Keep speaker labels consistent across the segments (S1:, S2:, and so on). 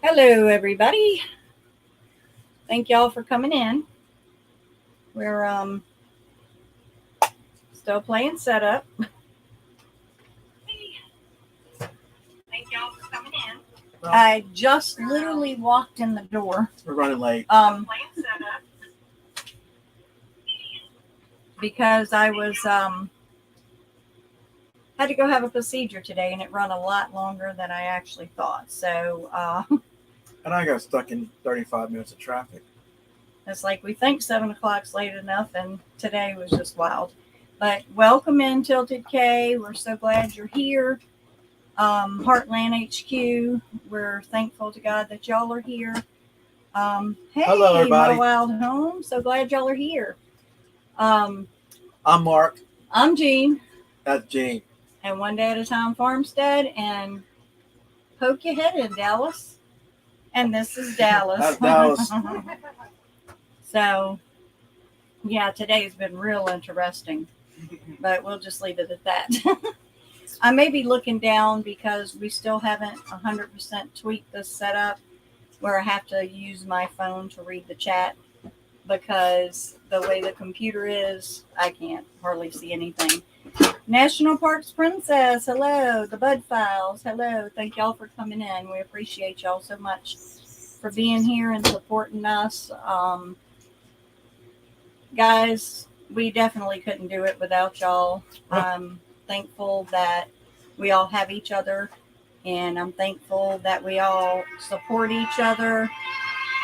S1: Hello, everybody. Thank y'all for coming in. We're still playing setup. Thank y'all for coming in. I just literally walked in the door.
S2: We're running late.
S1: Because I was had to go have a procedure today, and it ran a lot longer than I actually thought. So
S2: and I got stuck in 35 minutes of traffic.
S1: it's like we think 7 o'clock's late enough, and today was just wild. But welcome in, Tilted K. We're so glad you're here. Heartland HQ. We're thankful to God that y'all are here. Hey,
S2: hello, everybody.
S1: My Wild Home. So glad y'all are here.
S2: I'm Mark.
S1: I'm Jean.
S2: That's Jean.
S1: And One Day at a Time Farmstead. And poke your head in, Dallas. And this is Dallas.
S2: That's Dallas.
S1: So, yeah, today's been real interesting. But we'll just leave it at that. I may be looking down because we still haven't 100% tweaked this setup where I have to use my phone to read the chat, because the way the computer is, I can't hardly see anything. National Parks Princess, hello. The Bud Files, hello. Thank y'all for coming in. We appreciate y'all so much for being here and supporting us. Guys, we definitely couldn't do it without y'all. I'm thankful that we all have each other, and I'm thankful that we all support each other.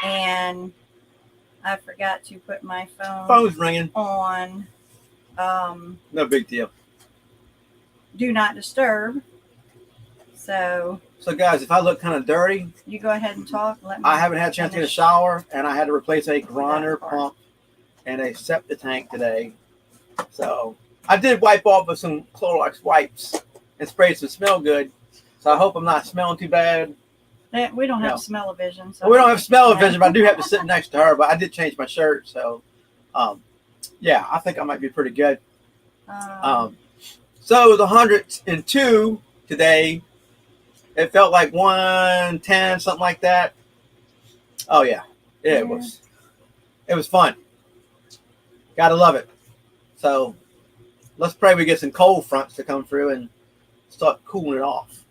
S1: And I forgot to put my
S2: Phone's ringing
S1: on
S2: no big deal.
S1: Do not disturb. So
S2: guys, if I look kind of dirty,
S1: you go ahead and talk.
S2: I haven't had a chance to get a shower, and I had to replace a grinder pump and a septic tank today. So I did wipe off with some Clorox wipes and sprayed some Smell Good. So I hope I'm not smelling too bad.
S1: We don't have smell-o-vision. So
S2: we don't have smell-o-vision, but I do have to sit next to her. But I did change my shirt, so yeah, I think I might be pretty good. So it was 102 today. It felt like 110, something like that. Oh yeah, it was fun. Gotta love it. So let's pray we get some cold fronts to come through and start cooling it off.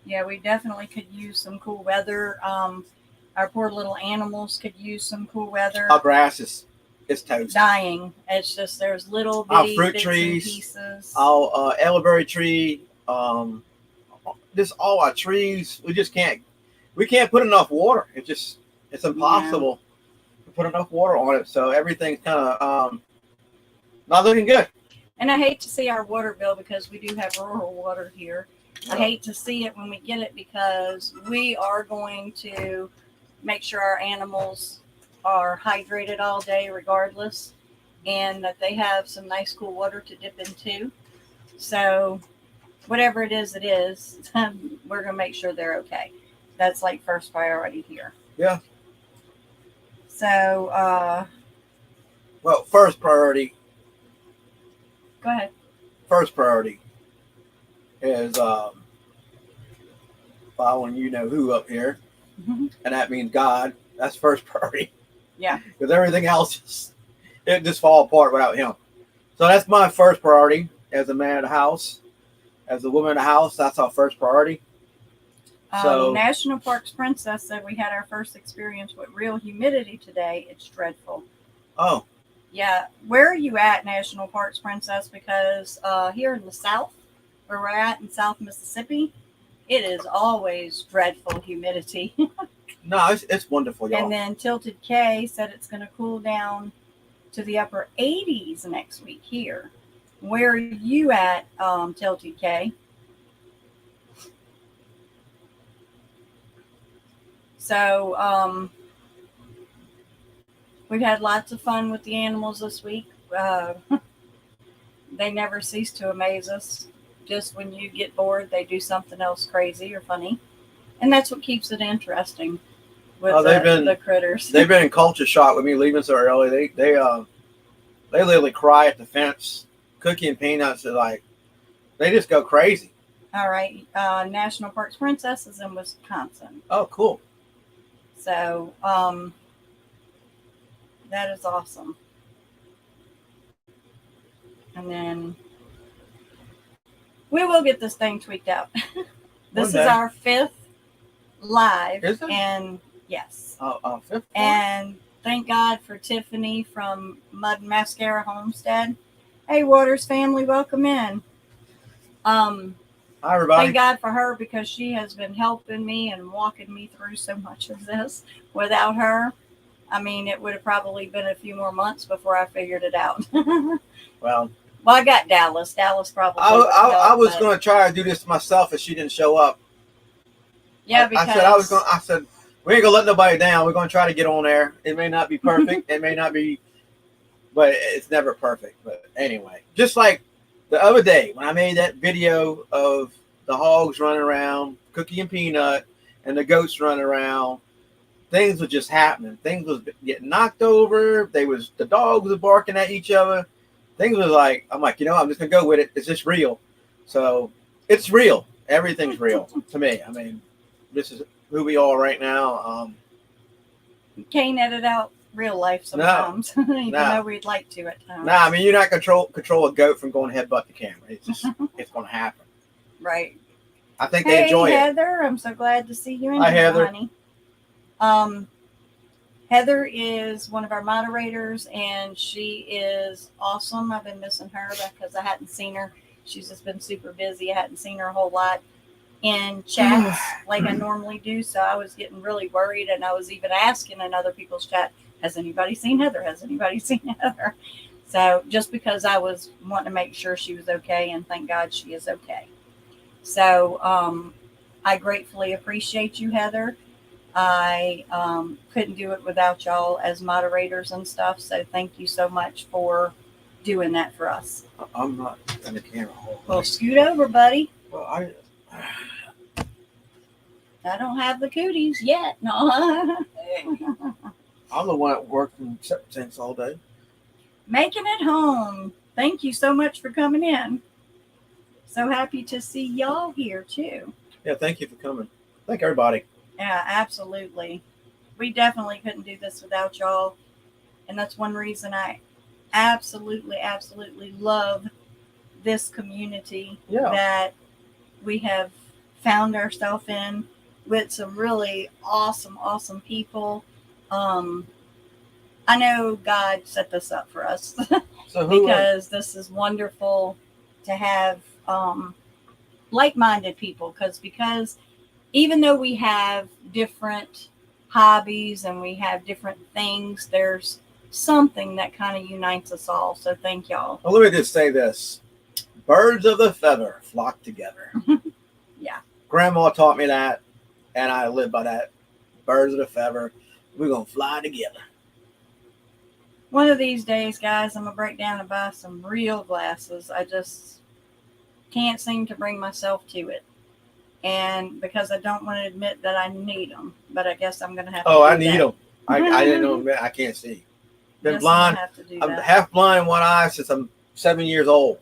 S1: Yeah, we definitely could use some cool weather. Our poor little animals could use some cool weather.
S2: Our grass is toast.
S1: Dying. It's just there's little bitty
S2: fruit
S1: bits
S2: trees,
S1: and pieces.
S2: Our elderberry tree, just all our trees. We can't put enough water. It's impossible to put enough water on it. So everything's kind of not looking good.
S1: And I hate to see our water bill, because we do have rural water here. I hate to see it when we get it, because we are going to make sure our animals are hydrated all day regardless, and that they have some nice cool water to dip into. So whatever it is, we're going to make sure they're okay. That's like first priority here.
S2: Yeah.
S1: So,
S2: well, first priority.
S1: Go ahead.
S2: First priority is following who up here, and that means God. That's first priority.
S1: Yeah.
S2: Because everything else it just fall apart without Him. So that's my first priority as a man of the house, as a woman of the house. That's our first priority. So
S1: National Parks Princess said we had our first experience with real humidity today. It's dreadful.
S2: Oh.
S1: Yeah. Where are you at, National Parks Princess? Because here in the South, where we're at in South Mississippi, it is always dreadful humidity.
S2: No, it's wonderful, y'all.
S1: And then Tilted K said it's going to cool down to the upper 80s next week here. Where are you at, Tilted K? So we've had lots of fun with the animals this week. They never cease to amaze us. Just when you get bored, they do something else crazy or funny. And that's what keeps it interesting with the critters.
S2: They've been in culture shock with me leaving so early. They literally cry at the fence. Cookie and Peanuts are like, they just go crazy.
S1: All right. National Parks Princess is in Wisconsin.
S2: Oh, cool.
S1: So that is awesome. And then we will get this thing tweaked out. This is our 5th live.
S2: Is it?
S1: And yes.
S2: Oh, 5th.
S1: And thank God for Tiffany from Mud and Mascara Homestead. Hey, Waters family, welcome in.
S2: Hi, everybody.
S1: Thank God for her because she has been helping me and walking me through so much of this. Without her, I mean, it would have probably been a few more months before I figured it out.
S2: Well,
S1: I got Dallas. Dallas probably.
S2: I was going to try to do this myself if she didn't show up.
S1: Yeah, because
S2: I said we ain't gonna let nobody down. We're gonna try to get on there. It may not be perfect. It may not be, but it's never perfect. But anyway, just like the other day when I made that video of the hogs running around, Cookie and Peanut, and the goats running around, things were just happening. Things was getting knocked over. The dogs were barking at each other. Things was like, I'm like, I'm just gonna go with it. It's just real. So it's real. Everything's real to me. I mean, this is who we are right now.
S1: You can't edit out real life sometimes, even though we'd like to at times.
S2: I mean, you're not control a goat from going headbutt the camera. It's just it's going to happen.
S1: Right.
S2: I think they enjoy
S1: Hey, Heather, I'm so glad to see you in
S2: here,
S1: Heather.
S2: honey.
S1: Heather is one of our moderators, and she is awesome. I've been missing her because I hadn't seen her. She's just been super busy. I hadn't seen her a whole lot in chats like I normally do. So I was getting really worried, and I was even asking in other people's chat, has anybody seen Heather? Has anybody seen Heather? So just because I was wanting to make sure she was okay, and thank God she is okay. So I gratefully appreciate you, Heather. I couldn't do it without y'all as moderators and stuff. So thank you so much for doing that for us.
S2: I'm not in the camera.
S1: Well, scoot over, buddy.
S2: Well,
S1: I don't have the cooties yet. No.
S2: I'm the one that worked in septic tanks all day.
S1: Making it home. Thank you so much for coming in. So happy to see y'all here too.
S2: Yeah, thank you for coming. Thank everybody.
S1: Yeah, absolutely. We definitely couldn't do this without y'all. And that's one reason I absolutely love this community that we have found ourselves in with some really awesome people. I know God set this up for us because this is wonderful to have like-minded people because even though we have different hobbies and we have different things, there's something that kind of unites us all. So thank y'all.
S2: Well, let me just say this. Birds of the feather flock together.
S1: Yeah.
S2: Grandma taught me that, and I live by that. Birds of the feather, we're going to fly together.
S1: One of these days, guys, I'm going to break down and buy some real glasses. I just can't seem to bring myself to it. And because I don't want to admit that I need them, but I guess I'm going to have to do
S2: I need them. I didn't know. I can't see. Been blind. I'm half blind in one eye since I'm 7 years old.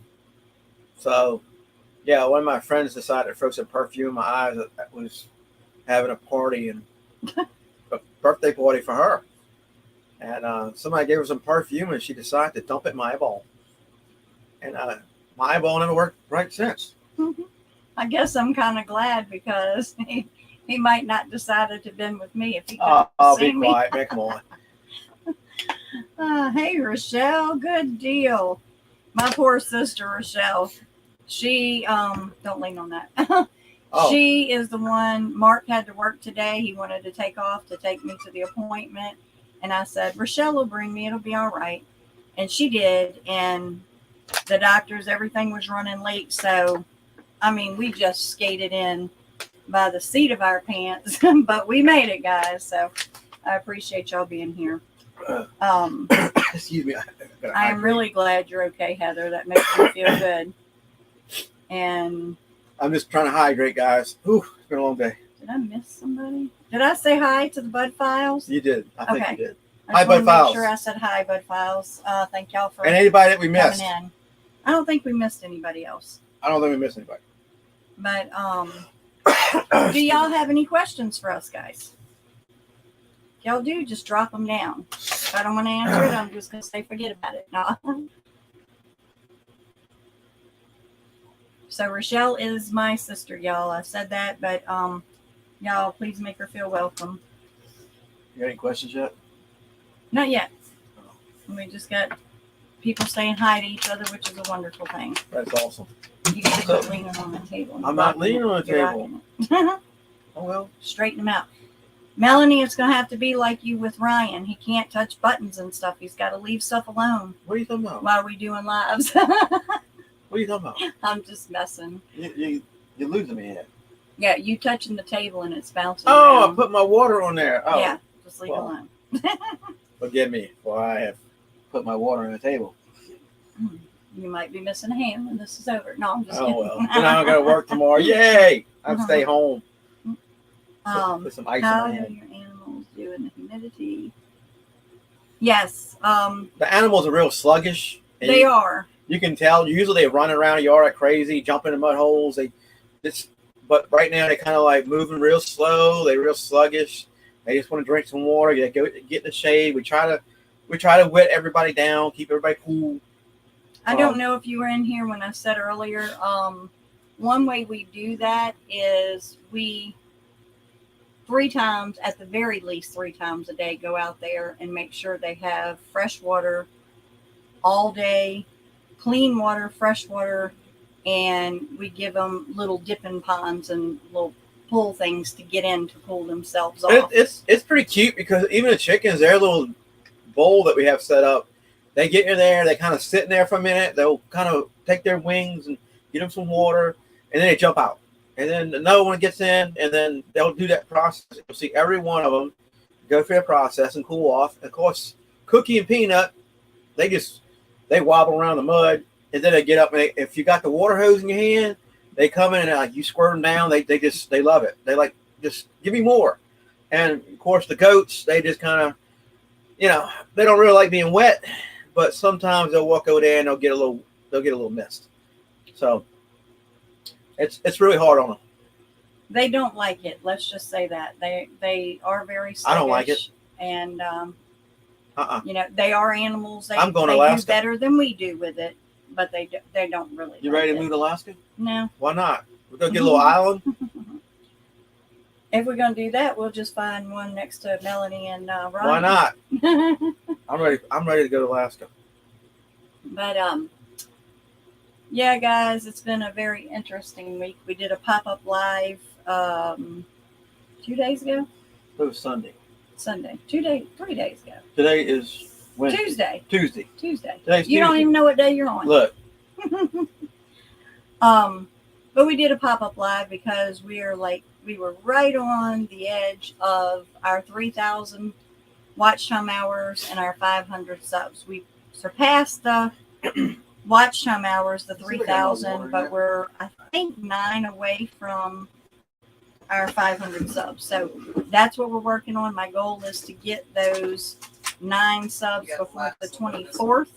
S2: So, yeah, one of my friends decided to throw some perfume in my eyes. That was having a party and a birthday party for her. And somebody gave her some perfume, and she decided to dump it in my eyeball. And my eyeball never worked right since.
S1: I guess I'm kind of glad because he might not decided to been with me if he could
S2: be quiet, man. Come on.
S1: Hey, Rochelle, good deal. My poor sister, Rochelle. She, don't lean on that. She is the one, Mark had to work today. He wanted to take off to take me to the appointment. And I said, Rochelle will bring me. It'll be all right. And she did. And the doctors, everything was running late. So, I mean, we just skated in by the seat of our pants, but we made it, guys. So I appreciate y'all being here.
S2: Excuse me.
S1: I am really glad you're okay, Heather. That makes me feel good. And
S2: I'm just trying to hydrate, guys. It's been a long day.
S1: Did I miss somebody? Did I say hi to the Bud Files?
S2: You did. I think you did.
S1: Hi, Bud Files. Make sure I said hi, Bud Files. Thank y'all for
S2: and anybody that we missed.
S1: In. I don't think we missed anybody else.
S2: I don't think we missed anybody.
S1: But do y'all have any questions for us, guys? If y'all do, just drop them down. If I don't want to answer it, I'm just gonna say forget about it. No. So Rochelle is my sister, y'all. I said that, but y'all please make her feel welcome.
S2: You got any questions yet?
S1: Not yet. We just got people saying hi to each other, which is a wonderful thing.
S2: That's awesome.
S1: You guys are leaning on the table.
S2: I'm not leaning on the
S1: You're
S2: table.
S1: rocking it.
S2: Oh well.
S1: Straighten them out. Melanie, it's going to have to be like you with Ryan. He can't touch buttons and stuff. He's got to leave stuff alone
S2: What are you talking about?
S1: while we're doing lives.
S2: What are you talking about?
S1: I'm just messing.
S2: You're losing me here.
S1: Yeah, you touching the table and it's bouncing
S2: Oh, I
S1: around.
S2: put my water on there. Oh,
S1: Yeah, just leave
S2: Well.
S1: it alone.
S2: Forgive me for I have put my water on the table.
S1: You might be missing a hand when this is over. No, I'm just
S2: Oh
S1: kidding.
S2: well. Then I don't got to work tomorrow. Yay! I can stay home. Put some ice
S1: How
S2: in my
S1: do
S2: hand.
S1: your animals do in the humidity? Yes,
S2: The animals are real sluggish. And
S1: they
S2: you,
S1: are.
S2: You can tell. Usually they run around the yard like crazy, jumping in mud holes. But right now they kind of like moving real slow. They're real sluggish. They just want to drink some water. Get in the shade. We try to wet everybody down, keep everybody cool.
S1: I don't know if you were in here when I said earlier. One way we do that is we 3 times, at the very least 3 times a day, go out there and make sure they have fresh water all day, clean water, fresh water, and we give them little dipping ponds and little pool things to get in to cool themselves off.
S2: It's pretty cute because even the chickens, their little bowl that we have set up, they get in there, they kind of sit in there for a minute, they'll kind of take their wings and get them some water, and then they jump out. And then another one gets in, and then they'll do that process. You'll see every one of them go through that process and cool off. And of course, Cookie and Peanut, they wobble around the mud, and then they get up, and if you got the water hose in your hand, they come in and you squirt them down. They love it. They like, just give me more. And of course, the goats, they just kind of, they don't really like being wet, but sometimes they'll walk over there and they'll get a little mist. So it's really hard on them.
S1: They don't like it. Let's just say that they are very sluggish.
S2: I don't like it.
S1: And
S2: Uh-uh.
S1: they are animals.
S2: I'm going to
S1: they
S2: Alaska.
S1: do better than we do with it, but they don't really.
S2: You
S1: like
S2: ready to
S1: it.
S2: move to Alaska?
S1: No.
S2: Why not? We're gonna get a little island.
S1: If we're gonna do that, we'll just find one next to Melanie and Ryan.
S2: Why not? I'm ready. I'm ready to go to Alaska.
S1: But yeah, guys, it's been a very interesting week. We did a pop-up live 2 days ago.
S2: It was Sunday.
S1: Sunday. 3 days ago.
S2: Today is Wednesday.
S1: Tuesday.
S2: Tuesday. Today's
S1: You don't
S2: Tuesday.
S1: even know what day you're on.
S2: Look,
S1: But we did a pop-up live because we were right on the edge of our 3,000 watch time hours and our 500 subs. We surpassed the watch time hours, the 3,000, but we're, I think, 9 away from our 500 subs. So that's what we're working on. My goal is to get those 9 subs before the 24th.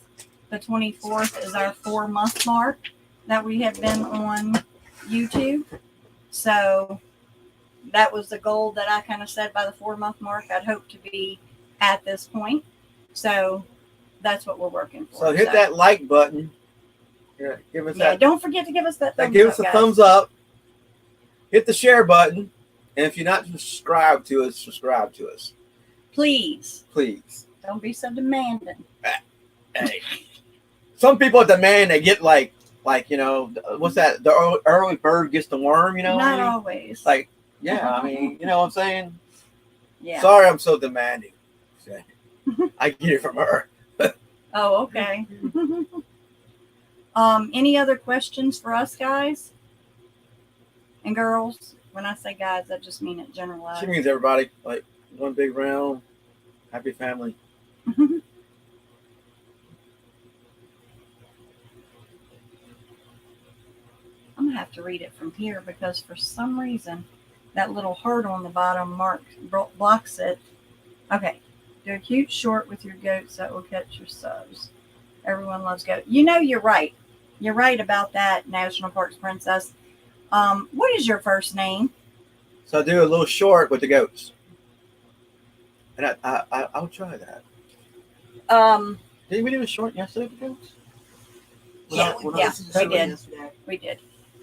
S1: The 24th is our 4-month mark that we have been on YouTube. So that was the goal that I kind of said by the 4-month mark. I'd hope to be at this point. So that's what we're working for.
S2: so hit that like button. Yeah, give us that.
S1: Don't forget to give us that thumbs
S2: Give
S1: up,
S2: us a
S1: guys.
S2: thumbs up. Hit the share button, and if you're not subscribed to us, subscribe to us,
S1: Please.
S2: please.
S1: Don't be so demanding.
S2: Hey. Some people demand they get like what's that? The early bird gets the worm.
S1: Not
S2: what I mean?
S1: always.
S2: Like, yeah, I mean, you know what I'm saying?
S1: yeah.
S2: Sorry, I'm so demanding. I get it from her.
S1: Oh, okay. Any other questions for us guys and girls? When I say guys, I just mean it generalized.
S2: She means everybody, like one big round, happy family.
S1: I'm gonna have to read it from here because for some reason that little heart on the bottom blocks it. Okay. Do a cute short with your goats that will catch your subs. Everyone loves goat. You're right. You're right about that, National Parks Princess. What is your first name?
S2: So I do a little short with the goats, and I'll try that. Didn't we do a short yesterday with the goats?
S1: Yeah,
S2: We're not-
S1: yeah, we did.
S3: Yesterday.
S1: We did.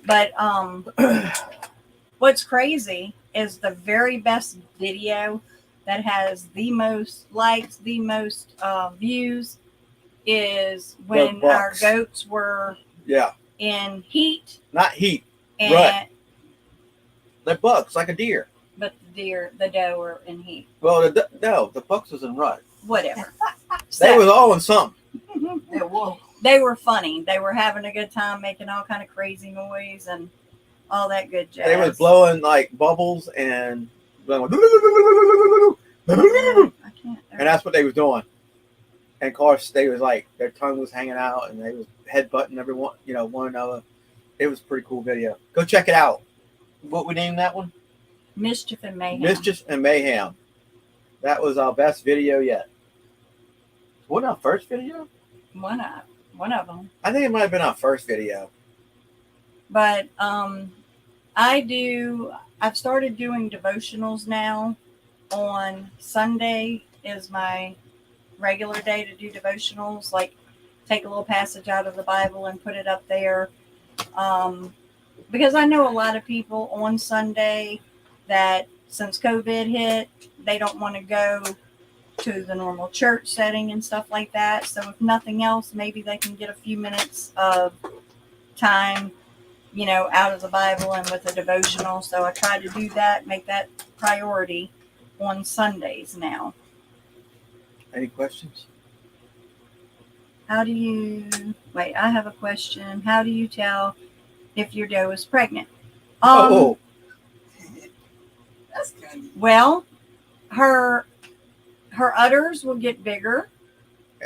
S1: But what's crazy is the very best video that has the most likes, the most views is when
S2: The
S1: our
S2: bucks.
S1: goats were
S2: Yeah,
S1: in heat
S2: not heat.
S1: and
S2: Right. They're bucks like a deer.
S1: but the doe were in heat.
S2: Well, the bucks was in rut.
S1: Whatever.
S2: They
S1: So,
S2: was all in something.
S3: Yeah, whoa.
S1: they were funny. They were having a good time, making all kind of crazy noise and all that good jazz.
S2: They was blowing like bubbles and blowing,
S1: I can't.
S2: and that's what they was doing. And of course, they was like their tongue was hanging out and they was headbutting everyone, one another. It was a pretty cool video. Go check it out. What we named that one?
S1: Mischief and mayhem.
S2: Mischief and Mayhem. That was our best video yet. Wasn't our first video?
S1: One of them.
S2: I think it might have been our first video.
S1: But I've started doing devotionals now. On Sunday is my regular day to do devotionals, like take a little passage out of the Bible and put it up there. Because I know a lot of people on Sunday that since COVID hit, they don't want to go to the normal church setting and stuff like that. So if nothing else, maybe they can get a few minutes of time, out of the Bible and with a devotional. So I try to do that, make that priority on Sundays now.
S2: Any questions?
S1: I have a question. How do you tell if your doe is pregnant?
S3: That's kind of.
S1: Well, her udders will get bigger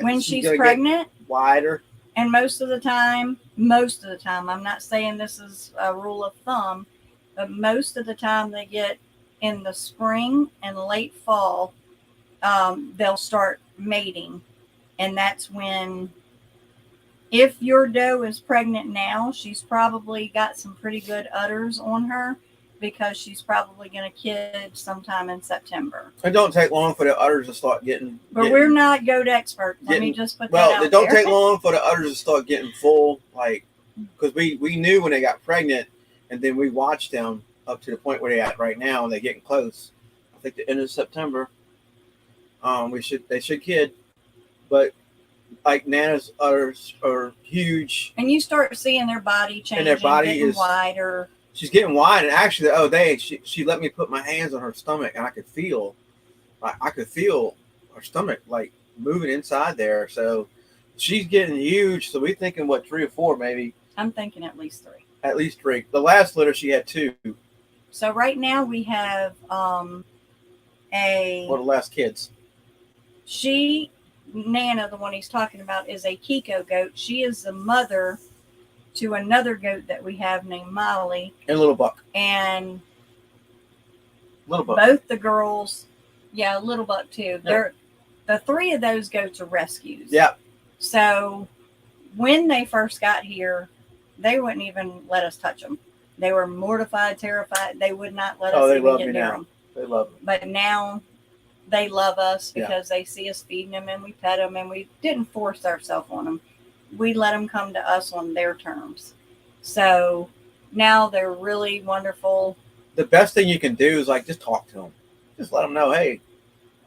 S1: when she's
S2: gonna get
S1: pregnant.
S2: wider.
S1: And most of the time, I'm not saying this is a rule of thumb, but most of the time they get in the spring and late fall, they'll start mating. And that's when, if your doe is pregnant now, she's probably got some pretty good udders on her because she's probably going to kid sometime in September.
S2: It don't take long for the udders to start getting.
S1: But we're not goat experts. Let me
S2: getting-
S1: just put that out
S2: Well, it don't
S1: there.
S2: take long for the udders to start getting full, because we knew when they got pregnant, and then we watched them up to the point where they're at right now, and they're getting close. I think the end of September. They should kid, but like Nana's udders are huge.
S1: And you start seeing their body changing,
S2: their body
S1: getting
S2: is-
S1: wider.
S2: She's getting wide, and actually the other day she let me put my hands on her stomach, and I could feel her stomach like moving inside there. So she's getting huge. So we're thinking 3 or 4 maybe.
S1: I'm thinking at least 3.
S2: At least 3. The last litter she had 2.
S1: So right now we have
S2: Well, the last kids.
S1: Nana, the one he's talking about, is a Kiko goat. She is the mother to another goat that we have named Molly.
S2: And Little Buck.
S1: And
S2: Little Buck.
S1: both the girls, Little Buck too.
S2: Yeah.
S1: The 3 of those goats are rescues.
S2: Yeah.
S1: So when they first got here, they wouldn't even let us touch them. They were mortified, terrified. They would not let us
S2: they
S1: even
S2: love
S1: get
S2: me
S1: near
S2: now.
S1: them.
S2: They love me.
S1: But now they love us
S2: Yeah.
S1: because they see us feeding them and we pet them, and we didn't force ourselves on them. We let them come to us on their terms. So now they're really wonderful.
S2: The best thing you can do is just talk to them. Just let them know, hey,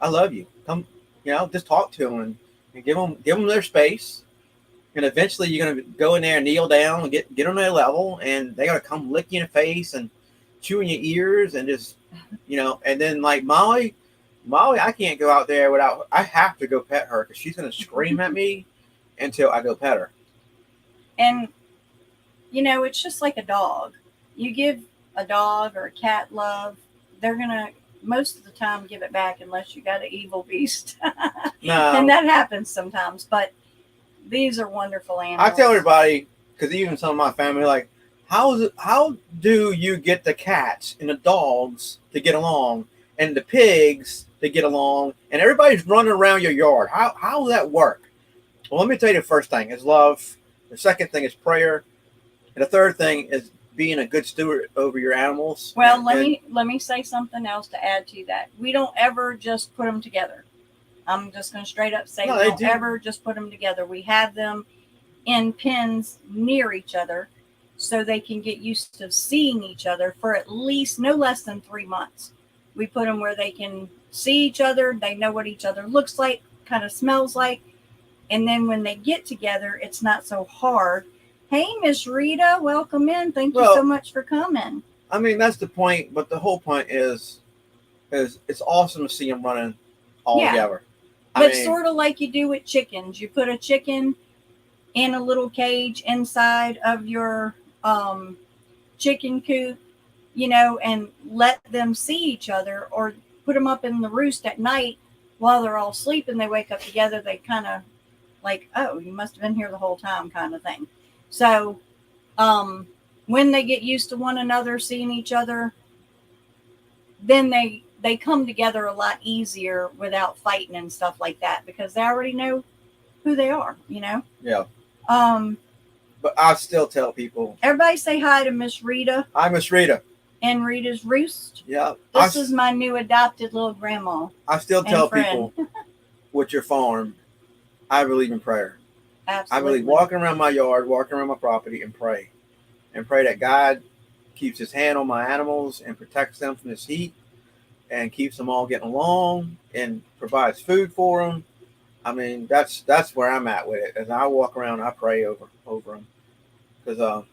S2: I love you. Come, just talk to them and give them their space. And eventually you're going to go in there and kneel down and get on their level, and they're going to come lick you in the face and chew in your ears and just, and then like Molly, I can't go out there I have to go pet her because she's going to scream at me until I go pet her.
S1: And, it's just like a dog. You give a dog or a cat love, they're going to, most of the time, give it back unless you got an evil beast.
S2: No.
S1: And that happens sometimes. But these are wonderful animals.
S2: I tell everybody, because even some of my family, how do you get the cats and the dogs to get along and the pigs to get along and everybody's running around your yard? How does that work? Well, let me tell you, the first thing is love. The second thing is prayer. And the third thing is being a good steward over your animals.
S1: Well,
S2: And-
S1: let me say something else to add to that. We don't ever just put them together. I'm just going to straight up say
S2: No,
S1: we
S2: they
S1: don't
S2: do.
S1: ever just put them together. We have them in pens near each other so they can get used to seeing each other for at least no less than 3 months. We put them where they can see each other. They know what each other looks like, kind of smells like. And then when they get together, it's not so hard. Hey, Miss Rita, welcome in. Thank you
S2: Well,
S1: so much for coming.
S2: I mean, that's the point. But the whole point is it's awesome to see them running all
S1: Yeah.
S2: together.
S1: But sort of like you do with chickens. You put a chicken in a little cage inside of your chicken coop, you know, and let them see each other, or put them up in the roost at night while they're all sleeping. They wake up together. They kind of like, oh, you must have been here the whole time kind of thing. So when they get used to one another, seeing each other, then they come together a lot easier without fighting and stuff like that, because they already know who they are, you know?
S2: Yeah.
S1: Um,
S2: But I still tell people,
S1: everybody say hi to Miss Rita
S2: hi, Miss Rita.
S1: and Rita's Roost.
S2: Yeah.
S1: This is my new adopted little grandma.
S2: I still tell
S1: friend.
S2: people with your farm, I believe in prayer.
S1: Absolutely.
S2: I believe walking around my yard, walking around my property, and pray that God keeps His hand on my animals and protects them from this heat, and keeps them all getting along and provides food for them. I mean, that's where I'm at with it. As I walk around, I pray over them, because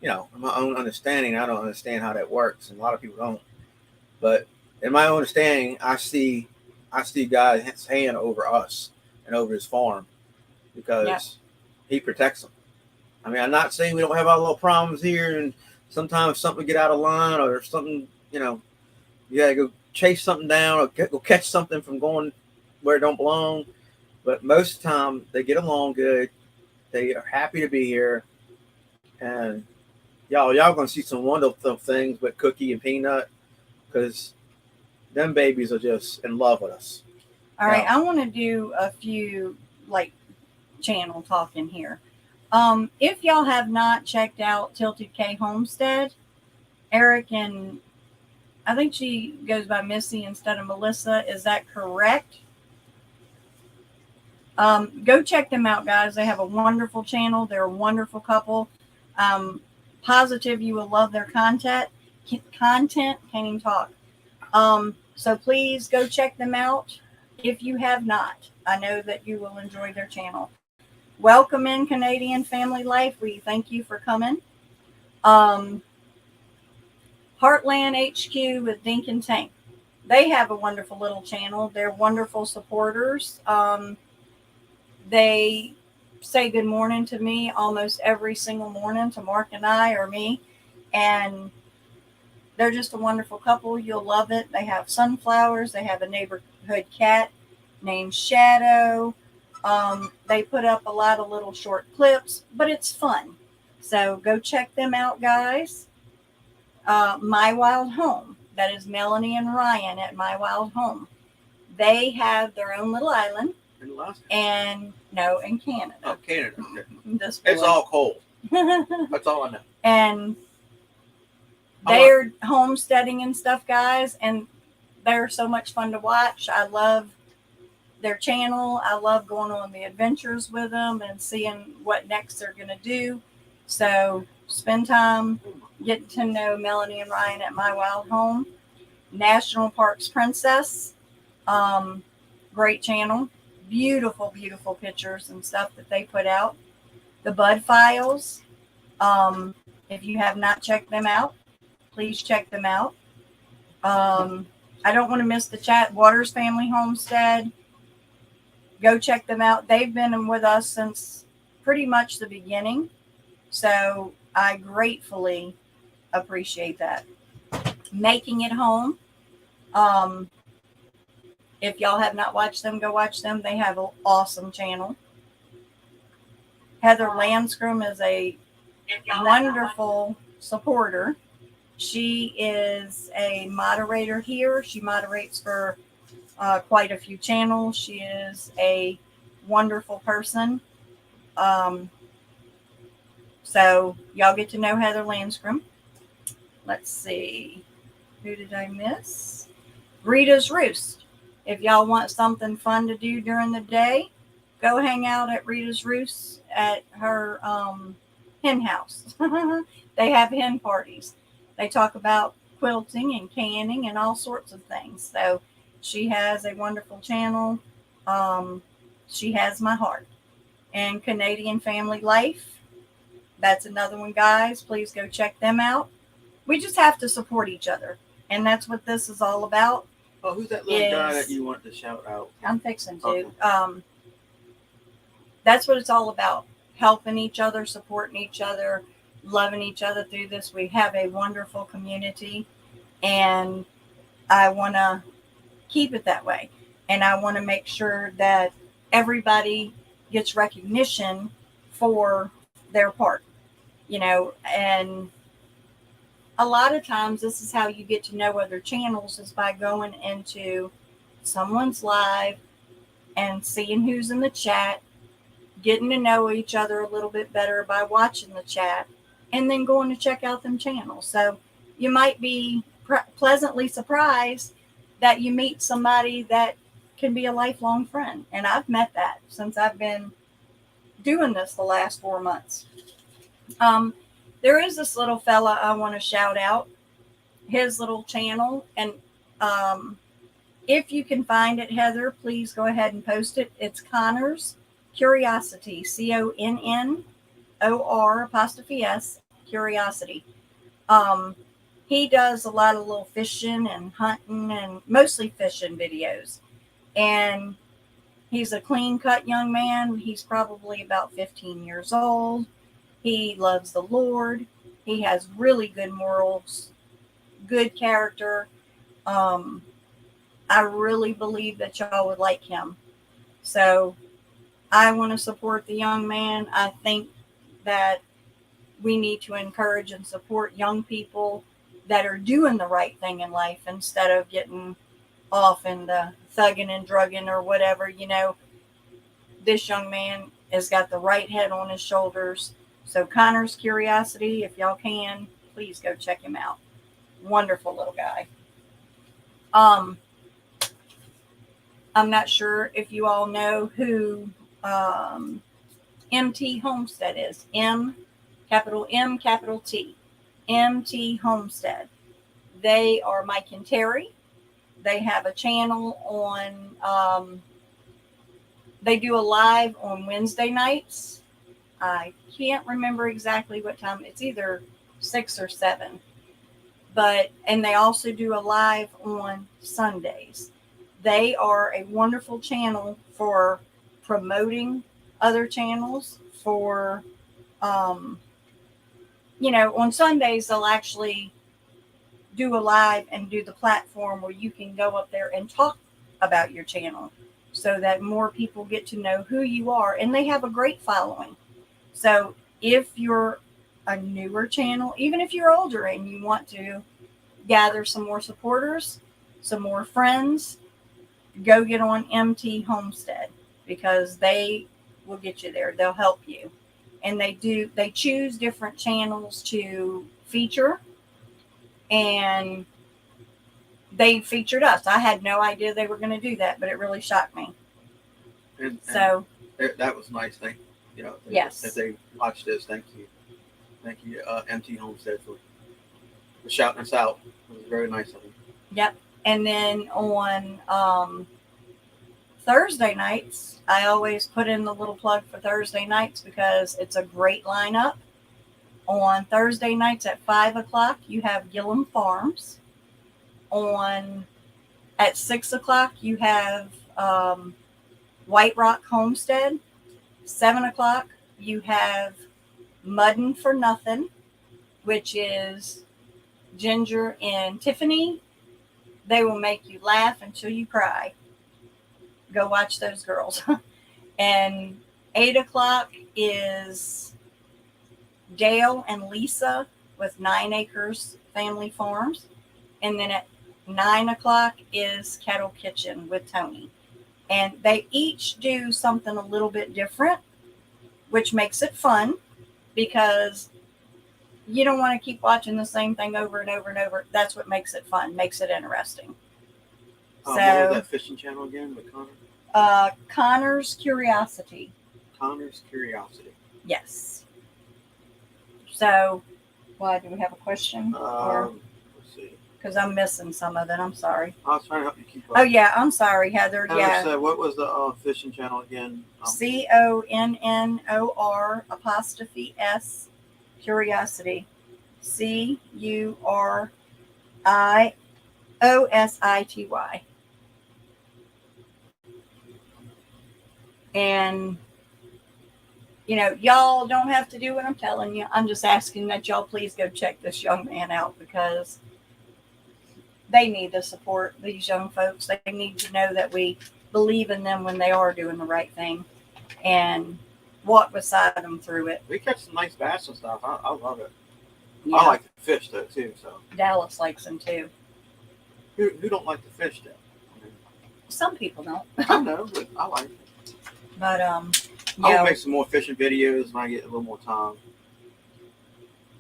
S2: you know, in my own understanding, I don't understand how that works, and a lot of people don't. But in my understanding, I see God's hand over us and over His farm, because He protects them. I mean, I'm not saying we don't have our little problems here, and sometimes something get out of line, or there's something, you know, you gotta go chase something down, or go catch something from going where it don't belong. But most of the time, they get along good. They are happy to be here, and y'all gonna see some wonderful things with Cookie and Peanut, because them babies are just in love with us.
S1: All right, I want to do a few like channel talking here. If y'all have not checked out Tilted K Homestead, Eric, and I think she goes by Missy instead of Melissa. Is that correct? Go check them out, guys. They have a wonderful channel. They're a wonderful couple. Positive you will love their content. Can't even talk. So please go check them out if you have not. I know that you will enjoy their channel. Welcome in Canadian Family Life. We thank you for coming. Heartland HQ with Dink and Tank. They have a wonderful little channel. They're wonderful supporters. They say good morning to me almost every single morning, to Mark and I, or me. And they're just a wonderful couple. You'll love it. They have sunflowers. They have a neighborhood cat named Shadow. They put up a lot of little short clips, but it's fun. So go check them out, guys. My Wild Home. That is Melanie and Ryan at My Wild Home. They have their own little island.
S2: In Alaska?
S1: And no, in Canada.
S2: Oh, Canada.
S1: This
S2: It's
S1: boy.
S2: all cold. That's all I know.
S1: And they're homesteading and stuff, guys, and they're so much fun to watch. I love their channel. I love going on the adventures with them and seeing what next they're going to do. So spend time getting to know Melanie and Ryan at My Wild Home. National Parks Princess. Great channel. Beautiful, beautiful pictures and stuff that they put out. The Bud Files. If you have not checked them out, please check them out. I don't want to miss the chat. Waters Family Homestead. Go check them out. They've been with us since pretty much the beginning. So I gratefully appreciate that. Making It Home. If y'all have not watched them, go watch them. They have an awesome channel. Heather Landscrum is a wonderful supporter. She is a moderator here. She moderates for quite a few channels. She is a wonderful person. So y'all get to know Heather Landscrom. Let's see. Who did I miss? Rita's Roost. If y'all want something fun to do during the day, go hang out at Rita's Roost at her hen house. They have hen parties. They talk about quilting and canning and all sorts of things. So she has a wonderful channel. She has my heart. And Canadian Family Life. That's another one, guys. Please go check them out. We just have to support each other. And that's what this is all about.
S2: Oh, who's that little guy that you want to shout out?
S1: I'm fixing to.
S2: Okay.
S1: That's what it's all about. Helping each other, supporting each other, loving each other through this. We have a wonderful community, and I want to keep it that way. And I want to make sure that everybody gets recognition for their part, and a lot of times this is how you get to know other channels, is by going into someone's live and seeing who's in the chat, getting to know each other a little bit better by watching the chat, and then going to check out them channels. So you might be pleasantly surprised that you meet somebody that can be a lifelong friend. And I've met that since I've been doing this the last 4 months. There is this little fella I want to shout out, his little channel. And if you can find it, Heather, please go ahead and post it. It's Connor's Curiosity, CONNOR''S, Curiosity. He does a lot of little fishing and hunting and mostly fishing videos. And he's a clean-cut young man. He's probably about 15 years old. He loves the Lord. He has really good morals, good character. I really believe that y'all would like him. So I want to support the young man. I think that we need to encourage and support young people that are doing the right thing in life instead of getting off in the thugging and drugging or whatever. This young man has got the right head on his shoulders. So Connor's Curiosity, if y'all can, please go check him out. Wonderful little guy. I'm not sure if you all know who MT Homestead is. Capital M, capital T. MT Homestead. They are Mike and Terry. They have a channel on, they do a live on Wednesday nights. I can't remember exactly what time. It's either 6 or 7. And they also do a live on Sundays. They are a wonderful channel for promoting other channels, for, on Sundays, they'll actually do a live and do the platform where you can go up there and talk about your channel so that more people get to know who you are. And they have a great following. So if you're a newer channel, even if you're older and you want to gather some more supporters, some more friends, go get on MT Homestead, because they will get you there. They'll help you. And they choose different channels to feature, and they featured us. I had no idea they were going to do that, but it really shocked me.
S2: And
S1: So
S2: that was nice.
S1: Yes.
S2: If they watch this, thank you, MT Homestead for shouting us out. It was very nice of them.
S1: Yep. And then on Thursday nights, I always put in the little plug for Thursday nights because it's a great lineup. On Thursday nights at 5 o'clock, you have Gillum Farms. At 6 o'clock, you have White Rock Homestead. 7 o'clock, you have Muddin' for Nothing, which is Ginger and Tiffany. They will make you laugh until you cry. Go watch those girls. And 8 o'clock is Dale and Lisa with 9 Acres Family Farms. And then at 9 o'clock is Kettle Kitchen with Tony. And they each do something a little bit different, which makes it fun. because you don't want to keep watching the same thing over and over and over. That's what makes it fun, makes it interesting.
S2: What was
S1: So,
S2: that fishing channel again with Connor?
S1: Connor's Curiosity.
S2: Connor's Curiosity.
S1: Yes. So, why do we have a question? Or
S2: Let's see.
S1: because I'm missing some of it. I'm sorry.
S2: I was trying to help you keep up.
S1: Oh yeah, I'm sorry, Heather.
S2: Heather
S1: Yeah.
S2: said, what was the fishing channel again?
S1: CONNOR''S Curiosity. CURIOSITY. And y'all don't have to do what I'm telling you. I'm just asking that y'all please go check this young man out, because they need to support these young folks. They need to know that we believe in them when they are doing the right thing and walk beside them through it.
S2: We catch some nice bass and stuff. I love it.
S1: Yeah.
S2: I like to fish though too. So
S1: Dallas likes them too.
S2: who don't like to fish though? I mean,
S1: Some people don't.
S2: I know, but I like it.
S1: But
S2: I'll make some more fishing videos when I get a little more time.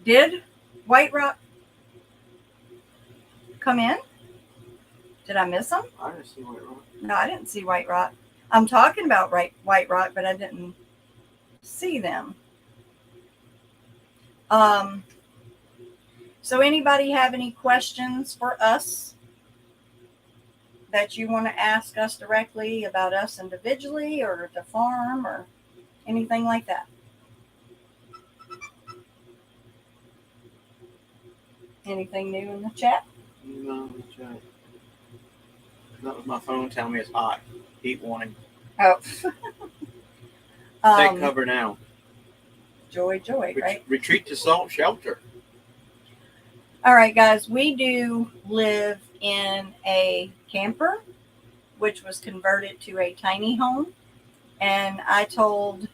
S1: did White Rock come in? Did I miss them?
S2: I didn't see White Rock.
S1: No, I didn't see White Rock. I'm talking about White Rock, but I didn't see them. So anybody have any questions for us that you want to ask us directly about us individually or the farm or anything like that? Anything new in the chat?
S2: No, chat. That was my phone telling me it's hot. Heat warning.
S1: Oh.
S2: Take cover now.
S1: Joy, right?
S2: Retreat to salt shelter.
S1: All right, guys, we do live in a camper, which was converted to a tiny home. And I told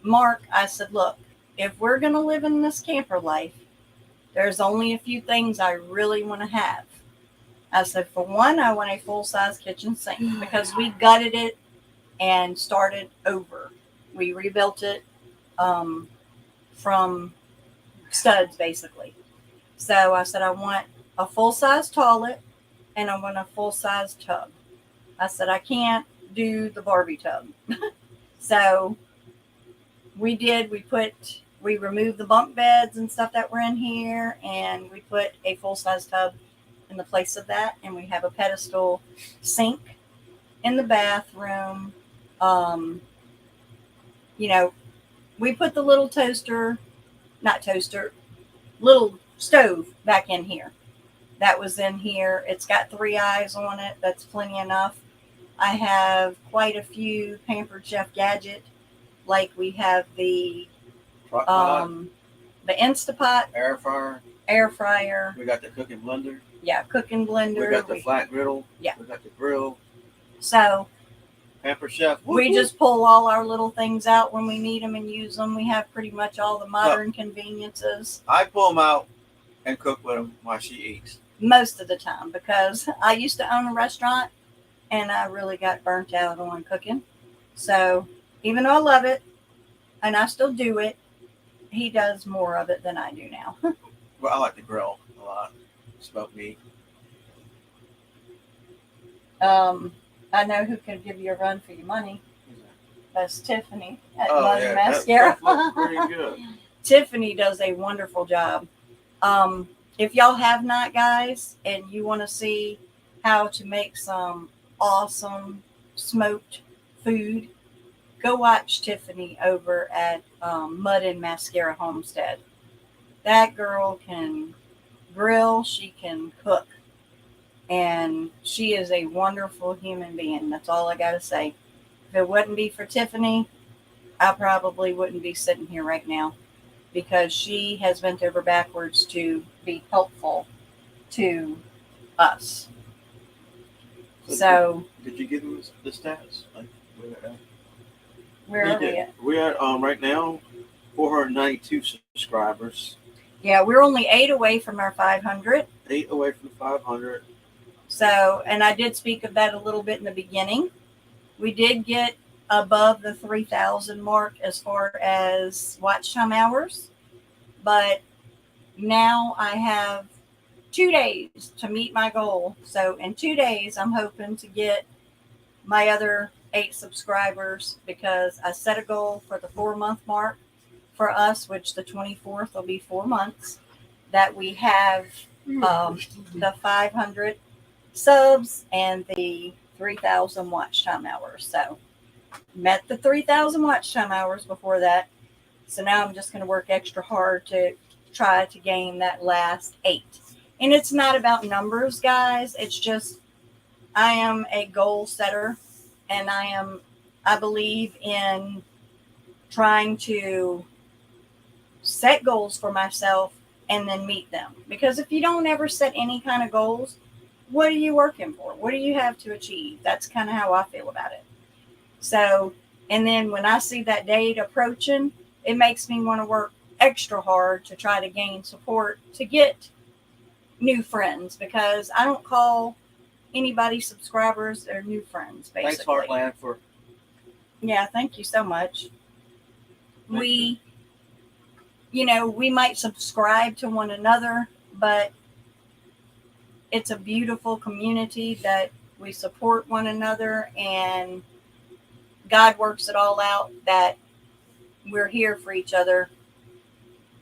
S1: Mark, I said, look, if we're going to live in this camper life, there's only a few things I really want to have. I said, for one, I want a full-size kitchen sink because we gutted it and started over. We rebuilt it from studs, basically. So I said, I want a full-size toilet and I want a full-size tub. I said, I can't do the Barbie tub. So we removed the bunk beds and stuff that were in here, and we put a full-size tub in the place of that, and we have a pedestal sink in the bathroom. We put the little little stove back in here. That was in here. It's got 3 eyes on it. That's plenty enough. I have quite a few Pampered Chef gadget. Like we have the Instapot, air fryer.
S2: We got the cooking blender.
S1: Yeah, cooking blender.
S2: We got the flat griddle.
S1: Yeah.
S2: We got the grill.
S1: So
S2: Pampered Chef.
S1: we just pull all our little things out when we need them and use them. We have pretty much all the modern conveniences
S2: I pull them out and cook with them while she eats.
S1: most of the time, because I used to own a restaurant and I really got burnt out on cooking. So even though I love it and I still do it, he does more of it than I do now.
S2: Well, I like to grill a lot. Smoked meat.
S1: I know who can give you a run for your money. That's Tiffany at
S2: Oh,
S1: Mud
S2: yeah,
S1: and
S2: that
S1: Mascara.
S2: stuff looks pretty good.
S1: Tiffany does a wonderful job. If y'all have not, guys, and you want to see how to make some awesome smoked food, go watch Tiffany over at Mud and Mascara Homestead. That girl can grill, she can cook, and she is a wonderful human being. That's all I got to say. If it wouldn't be for Tiffany, I probably wouldn't be sitting here right now, because she has bent over backwards to be helpful to us. So
S2: Did you give them the stats? Like,
S1: where are we at?
S2: We're at right now 492 subscribers.
S1: Yeah, we're only 8 away from our 500.
S2: 8 away from 500.
S1: So, and I did speak of that a little bit in the beginning. We did get above the 3,000 mark as far as watch time hours. But now I have 2 days to meet my goal. So in 2 days, I'm hoping to get my other 8 subscribers, because I set a goal for the 4-month mark for us, which the 24th will be 4 months, that we have the 500 subs and the 3,000 watch time hours. So met the 3,000 watch time hours before that. So now I'm just going to work extra hard to try to gain that last 8. And it's not about numbers, guys. It's just I am a goal setter, and I believe in trying to set goals for myself and then meet them. Because if you don't ever set any kind of goals, what are you working for? What do you have to achieve? That's kind of how I feel about it. So, and then when I see that date approaching, it makes me want to work extra hard to try to gain support to get new friends, because I don't call anybody subscribers or new friends, basically.
S2: Thanks, Heartland, for
S1: Yeah, thank you so much.
S2: Thank
S1: We, we might subscribe to one another, but it's a beautiful community that we support one another, and God works it all out that we're here for each other.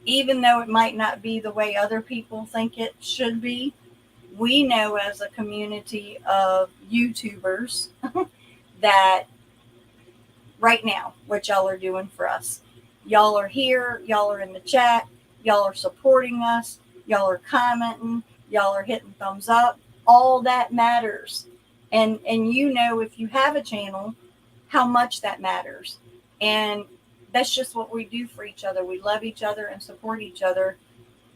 S1: Even though it might not be the way other people think it should be, we know as a community of YouTubers that right now, what y'all are doing for us. Y'all are here, y'all are in the chat, y'all are supporting us, y'all are commenting, y'all are hitting thumbs up. All that matters. And if you have a channel, how much that matters. And that's just what we do for each other. We love each other and support each other.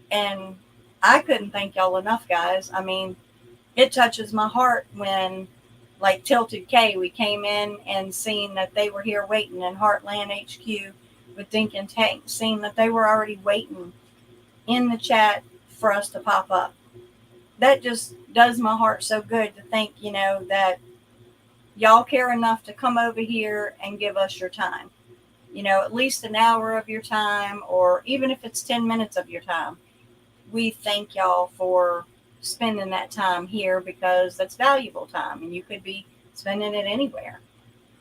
S1: And I couldn't thank y'all enough, guys. I mean, it touches my heart when, like Tilted K, we came in and seen that they were here waiting in Heartland HQ with Dink and Tank, seeing that they were already waiting in the chat for us to pop up. That just does my heart so good to think, that y'all care enough to come over here and give us your time. At least an hour of your time, or even if it's 10 minutes of your time. We thank y'all for spending that time here, because that's valuable time and you could be spending it anywhere.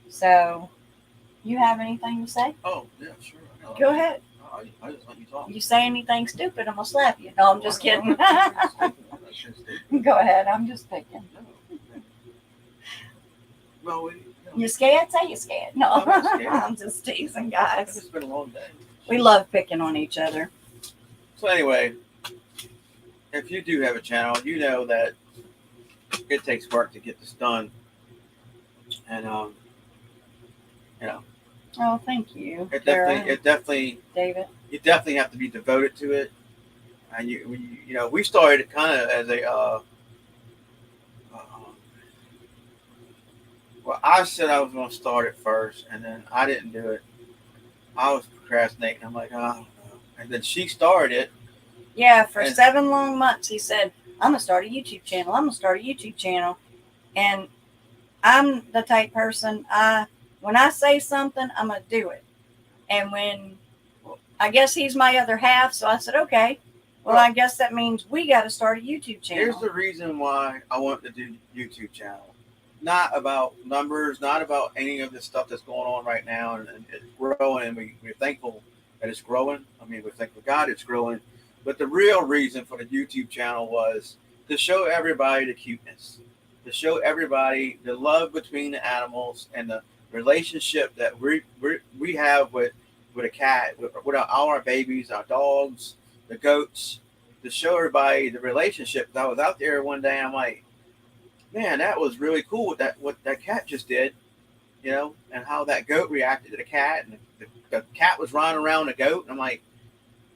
S1: So, you have anything to say?
S2: Oh, yeah, sure.
S1: Go ahead.
S2: I just let you talk.
S1: You say anything stupid, I'm going to slap you. No, I'm just kidding.
S2: Go
S1: Go ahead. I'm just picking.
S2: Well,
S1: You scared? Say you're scared. No,
S2: I'm not scared.
S1: I'm just teasing, guys.
S2: It's been a long day.
S1: We love picking on each other.
S2: So anyway, if you do have a channel, you know that it takes work to get this done. And
S1: Oh, thank you.
S2: it
S1: Kara,
S2: definitely
S1: David.
S2: you definitely have to be devoted to it. And we started kind of as a well, I said I was going to start it first, and then I didn't do it. I was procrastinating. I'm like, oh, I don't know. And then she started it.
S1: Yeah, for
S2: And-
S1: 7 long months, he said, I'm going to start a YouTube channel. I'm going to start a YouTube channel. And I'm the type person, when I say something, I'm going to do it. And I guess he's my other half, so I said, okay. Well, I guess that means we got to start a YouTube channel.
S2: Here's the reason why I want to do YouTube channel. Not about numbers, not about any of the stuff that's going on right now, and it's growing, and we're thankful that it's growing. I mean, we're thankful God it's growing. But the real reason for the YouTube channel was to show everybody the cuteness, to show everybody the love between the animals and the relationship that we have with a cat, with all our babies, our dogs, the goats, to show everybody the relationship. I was out there one day, I'm like, man, that was really cool what that cat just did, and how that goat reacted to the cat, and the cat was running around the goat, and I'm like,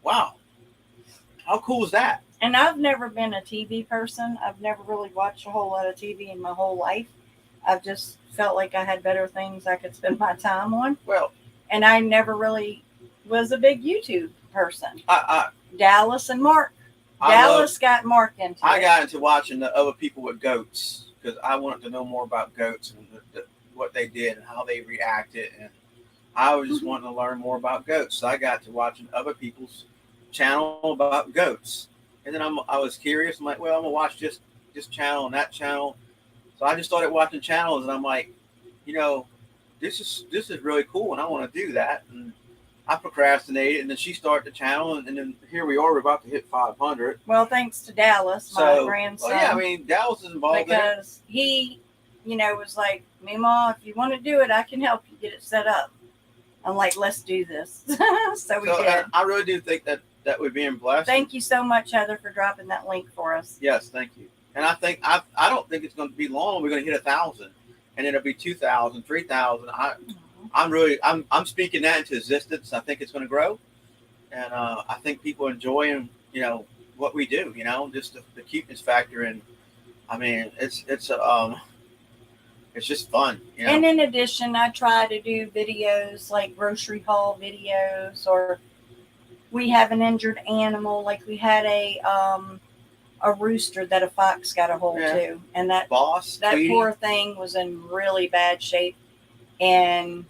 S2: wow, how cool is that?
S1: And I've never been a TV person. I've never really watched a whole lot of TV in my whole life. I've just felt like I had better things I could spend my time on.
S2: Well,
S1: And I never really was a big YouTube person.
S2: I
S1: Dallas and Mark.
S2: I
S1: Dallas got Mark into
S2: I
S1: it.
S2: got into watching the other people with goats because I wanted to know more about goats and what they did and how they reacted, and I was just wanting to learn more about goats. So I got to watching other people's channel about goats, and then I was curious. I'm like, well, I'm gonna watch this channel and that channel. So I just started watching channels, and I'm like, you know, this is really cool, and I want to do that. And I procrastinated, and then she started the channel, and then here we are. We're about to hit 500.
S1: Well, thanks to Dallas, my
S2: So,
S1: grandson.
S2: well, yeah, I mean, Dallas is involved in it.
S1: Because he, was like, Mima, if you want to do it, I can help you get it set up. I'm like, let's do this. So we did.
S2: I really do think that we're being blessed.
S1: Thank you so much, Heather, for dropping that link for us.
S2: Yes, thank you. And I think I don't think it's going to be long. We're going to hit 1,000, and it'll be 2,000, 3,000. I'm speaking that into existence. I think it's going to grow, and I think people enjoy what we do. Just the cuteness factor, and I mean it's just fun.
S1: And in addition, I try to do videos like grocery haul videos, or we have an injured animal, like we had a rooster that a fox got a hold to, and that
S2: Tweety.
S1: poor thing was in really bad shape, and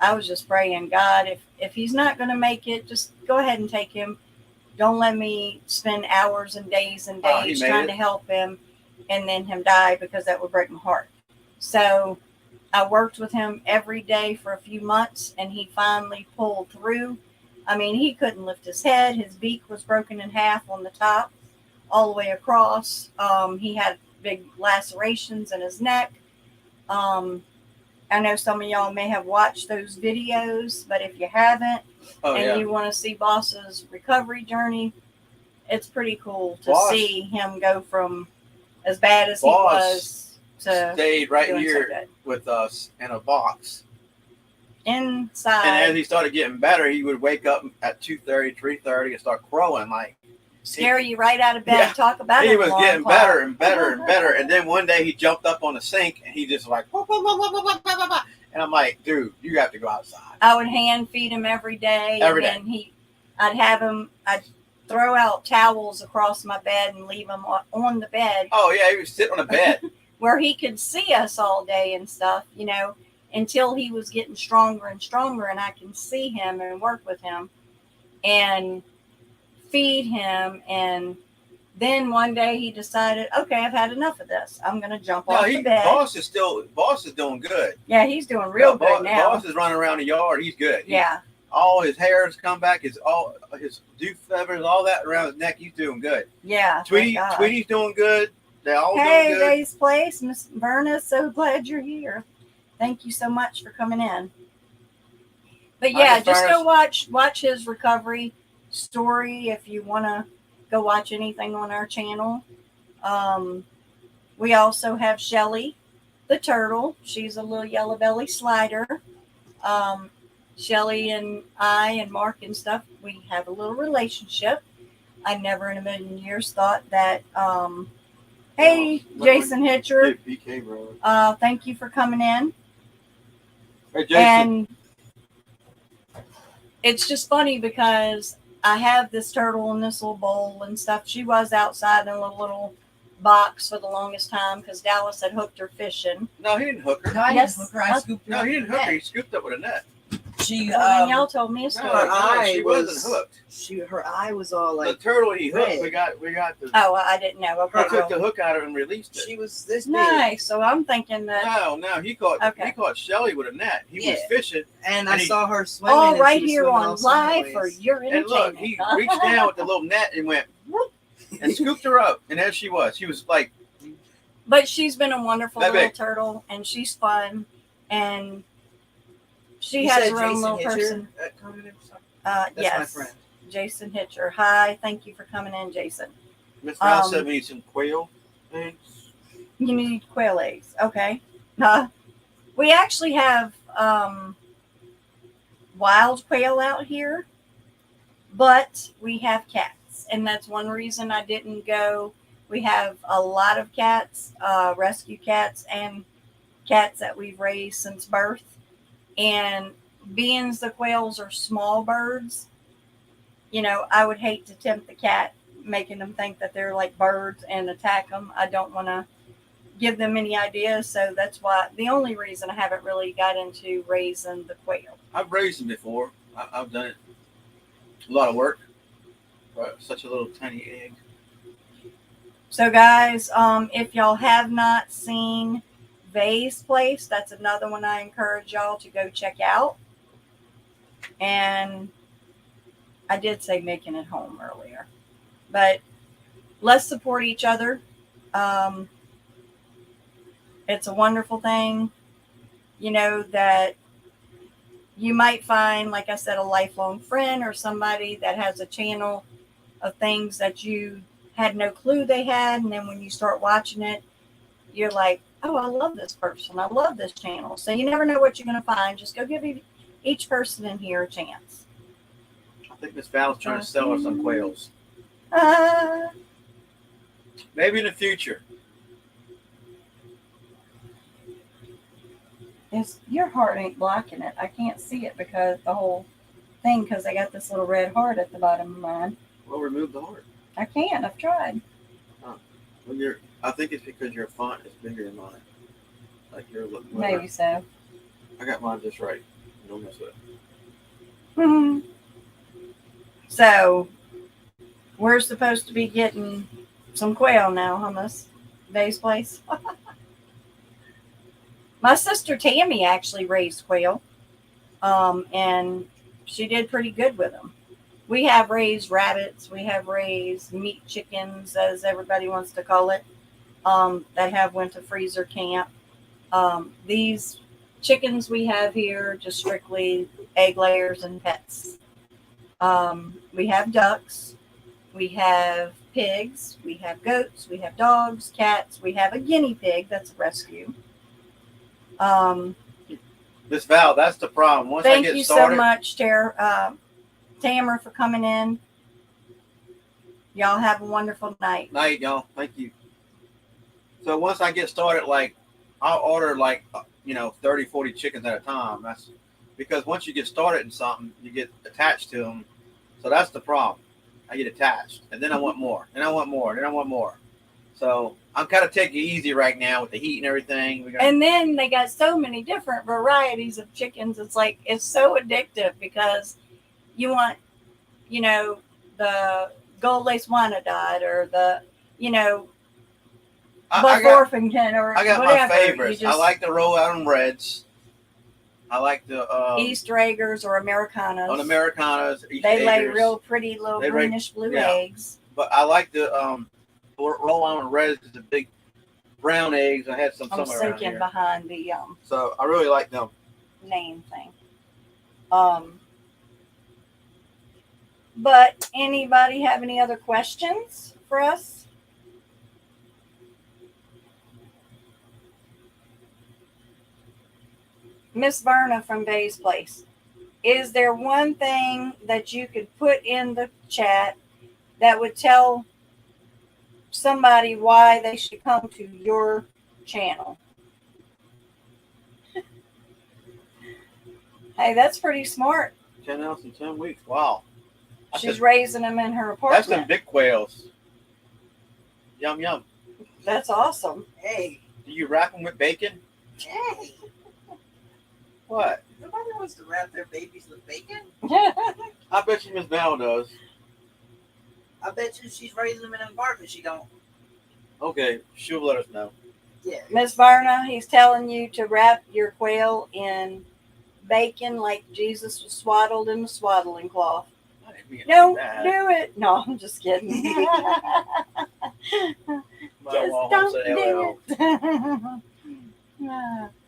S1: I was just praying, God, if he's not going to make it, just go ahead and take him. Don't let me spend hours and days and days trying to help him and then him die, because that would break my heart. So I worked with him every day for a few months, and he finally pulled through. I mean, he couldn't lift his head. His beak was broken in half on the top, all the way across. He had big lacerations in his neck. I know some of y'all may have watched those videos, but if you haven't, you want to see Boss's recovery journey, it's pretty cool to see him go from as bad as he was to
S2: stayed right here with us in a box
S1: inside.
S2: And as he started getting better, he would wake up at 2:30, 3:30 and start crowing, like
S1: scare you right out of bed. Talk about it.
S2: He was getting better and better and better. And then one day he jumped up on the sink and he just like, and I'm like, dude, you have to go outside.
S1: I would hand feed him every day. I'd throw out towels across my bed and leave him on the bed.
S2: Oh yeah, he would sit on the bed
S1: where he could see us all day and stuff, until he was getting stronger and stronger, and I can see him and work with him and feed him. And then one day he decided, okay, I've had enough of this. I'm going to jump off the bed.
S2: Boss is doing good.
S1: Yeah, he's doing real good now.
S2: Boss is running around the yard. He's good.
S1: Yeah.
S2: All his hair has come back. His dew feathers, all that around his neck. He's doing good.
S1: Yeah.
S2: Tweety's doing good. They're all doing good.
S1: Hey, Days Place, Miss Verna, so glad you're here. Thank you so much for coming in. But yeah, just go watch his recovery story if you want to go watch anything on our channel. We also have Shelly the turtle. She's a little yellow belly slider. Shelly and I and Mark and stuff, we have a little relationship. I never in a million years thought that hey, Jason Hitcher.
S2: BK, bro.
S1: Thank you for coming in.
S2: Hey, Jason.
S1: And it's just funny because I have this turtle in this little bowl and stuff. She was outside in a little box for the longest time because Dallas had hooked her fishing.
S2: No, he didn't hook her.
S3: No, I didn't hook her. I scooped her.
S2: No, he didn't hook her. He scooped up with a net.
S3: She,
S1: y'all told me a story.
S2: She wasn't hooked.
S3: Her eye was all like
S2: the turtle he hooked. We got the.
S1: Oh, I didn't know. Okay,
S2: I took the hook out of it and released it.
S3: She was this big.
S1: Nice. So I'm thinking that.
S2: No, he caught Shelly with a net. He was fishing,
S3: and I saw her swimming.
S1: All right here on live for your entertainment.
S2: And look, he reached down with the little net and went whoop, and scooped her up, and there she was. She was like.
S1: But she's been a wonderful little turtle, and she's fun, and she has her own little person.
S3: That's
S1: yes,
S3: my friend.
S1: Jason Hitcher. Hi, thank you for coming in, Jason.
S2: Miss Brown said we need some quail eggs.
S1: You need quail eggs. Okay. We actually have wild quail out here, but we have cats, and that's one reason I didn't go. We have a lot of cats, rescue cats, and cats that we've raised since birth. And being the quails are small birds, I would hate to tempt the cat, making them think that they're like birds and attack them. I don't want to give them any ideas. So that's why the only reason I haven't really got into raising the quail.
S2: I've raised them before. I've done it. A lot of work for such a little tiny egg.
S1: So guys, if y'all have not seen Vay's Place, that's another one I encourage y'all to go check out. And I did say making it home earlier, but let's support each other. It's a wonderful thing, you know, that you might find, like I said, a lifelong friend or somebody that has a channel of things that you had no clue they had. And then when you start watching it, you're like, oh, I love this person. I love this channel. So you never know what you're going to find. Just go give each person in here a chance.
S2: I think Miss Val's trying to sell us some quails. Maybe in the future.
S1: Your heart ain't blocking it. I can't see it because the whole thing, because I got this little red heart at the bottom of mine.
S2: Well, remove the heart.
S1: I can't. I've tried.
S2: Well, I think it's because your font is bigger than mine. Like your look.
S1: Maybe so.
S2: I got mine just right. Don't mess with it.
S1: So we're supposed to be getting some quail now, hummus. Vay's Place. My sister Tammy actually raised quail, and she did pretty good with them. We have raised rabbits. We have raised meat chickens, as everybody wants to call it, that have went to freezer camp. These chickens we have here, just strictly egg layers and pets. We have ducks. We have pigs. We have goats. We have dogs, cats. We have a guinea pig that's a rescue.
S2: Miss Val, that's the problem. Once I
S1: Thank
S2: get
S1: you
S2: started,
S1: so much, Tamara, for coming in. Y'all have a wonderful night.
S2: Night, y'all. Thank you. So once I get started, like I'll order 30, 40 chickens at a time. That's because once you get started in something, you get attached to them. So that's the problem. I get attached, and then I want more, and I want more, and then I want more. So I'm kind of taking it easy right now with the heat and everything.
S1: And then they got so many different varieties of chickens. It's so addictive because you want, the gold lace wyanodite or the, Buck Orpington or
S2: I got
S1: whatever.
S2: my favorites. I like the Rhode Island Reds. I like the
S1: Easter eggers or Americanas.
S2: On Americanas,
S1: they lay real pretty little greenish blue eggs.
S2: But I like the Rhode Island Reds, the big brown eggs. I had some
S1: I'm
S2: somewhere around
S1: sinking
S2: here.
S1: behind the
S2: So I really like them.
S1: Name thing. But anybody have any other questions for us? Miss Verna from Vay's Place. Is there one thing that you could put in the chat that would tell somebody why they should come to your channel? Hey, that's pretty smart.
S2: 10 ounces in 10 weeks. Wow.
S1: She's raising them in her apartment.
S2: That's the big quails. Yum, yum.
S1: That's awesome.
S3: Hey.
S2: Do you wrap them with bacon?
S3: Hey.
S2: What?
S3: Nobody wants to wrap their babies with bacon.
S2: I bet you Miss Val does.
S3: I bet you she's raising them in an apartment. She don't.
S2: Okay, she'll let us know.
S3: Yeah.
S1: Miss Varna, he's telling you to wrap your quail in bacon like Jesus was swaddled in the swaddling cloth.
S2: I didn't mean
S1: Don't
S2: that.
S1: do it. No, I'm just kidding. Just don't do it.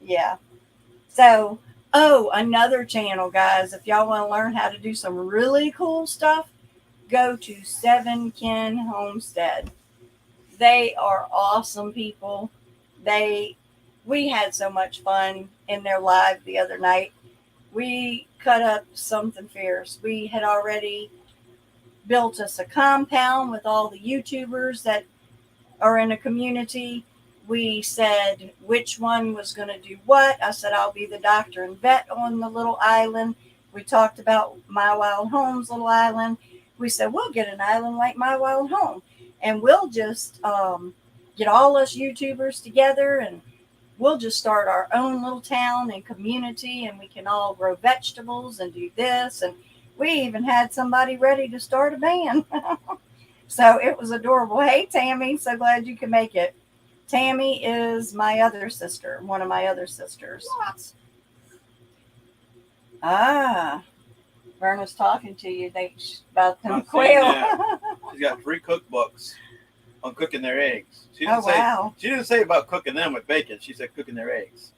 S1: Yeah. So, another channel, guys. If y'all want to learn how to do some really cool stuff, go to Seven Kin Homestead. They are awesome people. We had so much fun in their live the other night. We cut up something fierce. We had already built us a compound with all the YouTubers that are in a community. We said which one was going to do what. I said, I'll be the doctor and vet on the little island. We talked about My Wild Home's little island. We said, we'll get an island like My Wild Home. And we'll just get all us YouTubers together and we'll just start our own little town and community, and we can all grow vegetables and do this. And we even had somebody ready to start a band. So it was adorable. Hey, Tammy, so glad you could make it. Tammy is my other sister, one of my other sisters.
S3: What?
S1: Ah, Verna's talking to you about them
S2: I'm
S1: quail.
S2: saying She's got 3 cookbooks on cooking their eggs. She didn't
S1: Oh, wow.
S2: She didn't say about cooking them with bacon. She said cooking their eggs.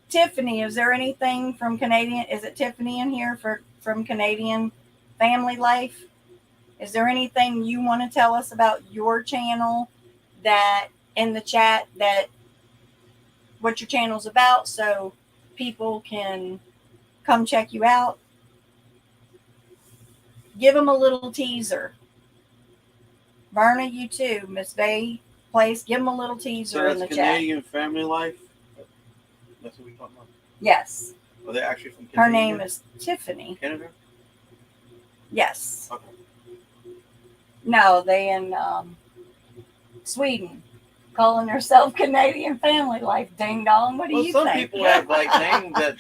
S1: Tiffany, is there anything from Canadian? Is it Tiffany in here from Canadian Family Life? Is there anything you want to tell us about your channel that in the chat that what your channel's about so people can come check you out? Give them a little teaser. Verna, you too. Miss Vay Place, give them a little teaser in the chat.
S2: Canadian Family Life. That's what we talking about.
S1: Yes.
S2: Are they actually from Canada?
S1: Her name is Tiffany.
S2: Canada.
S1: Yes.
S2: Okay.
S1: No, they in Sweden, calling herself Canadian Family Life. Ding dong. What do
S2: Well,
S1: you
S2: some
S1: think?
S2: people have like names that.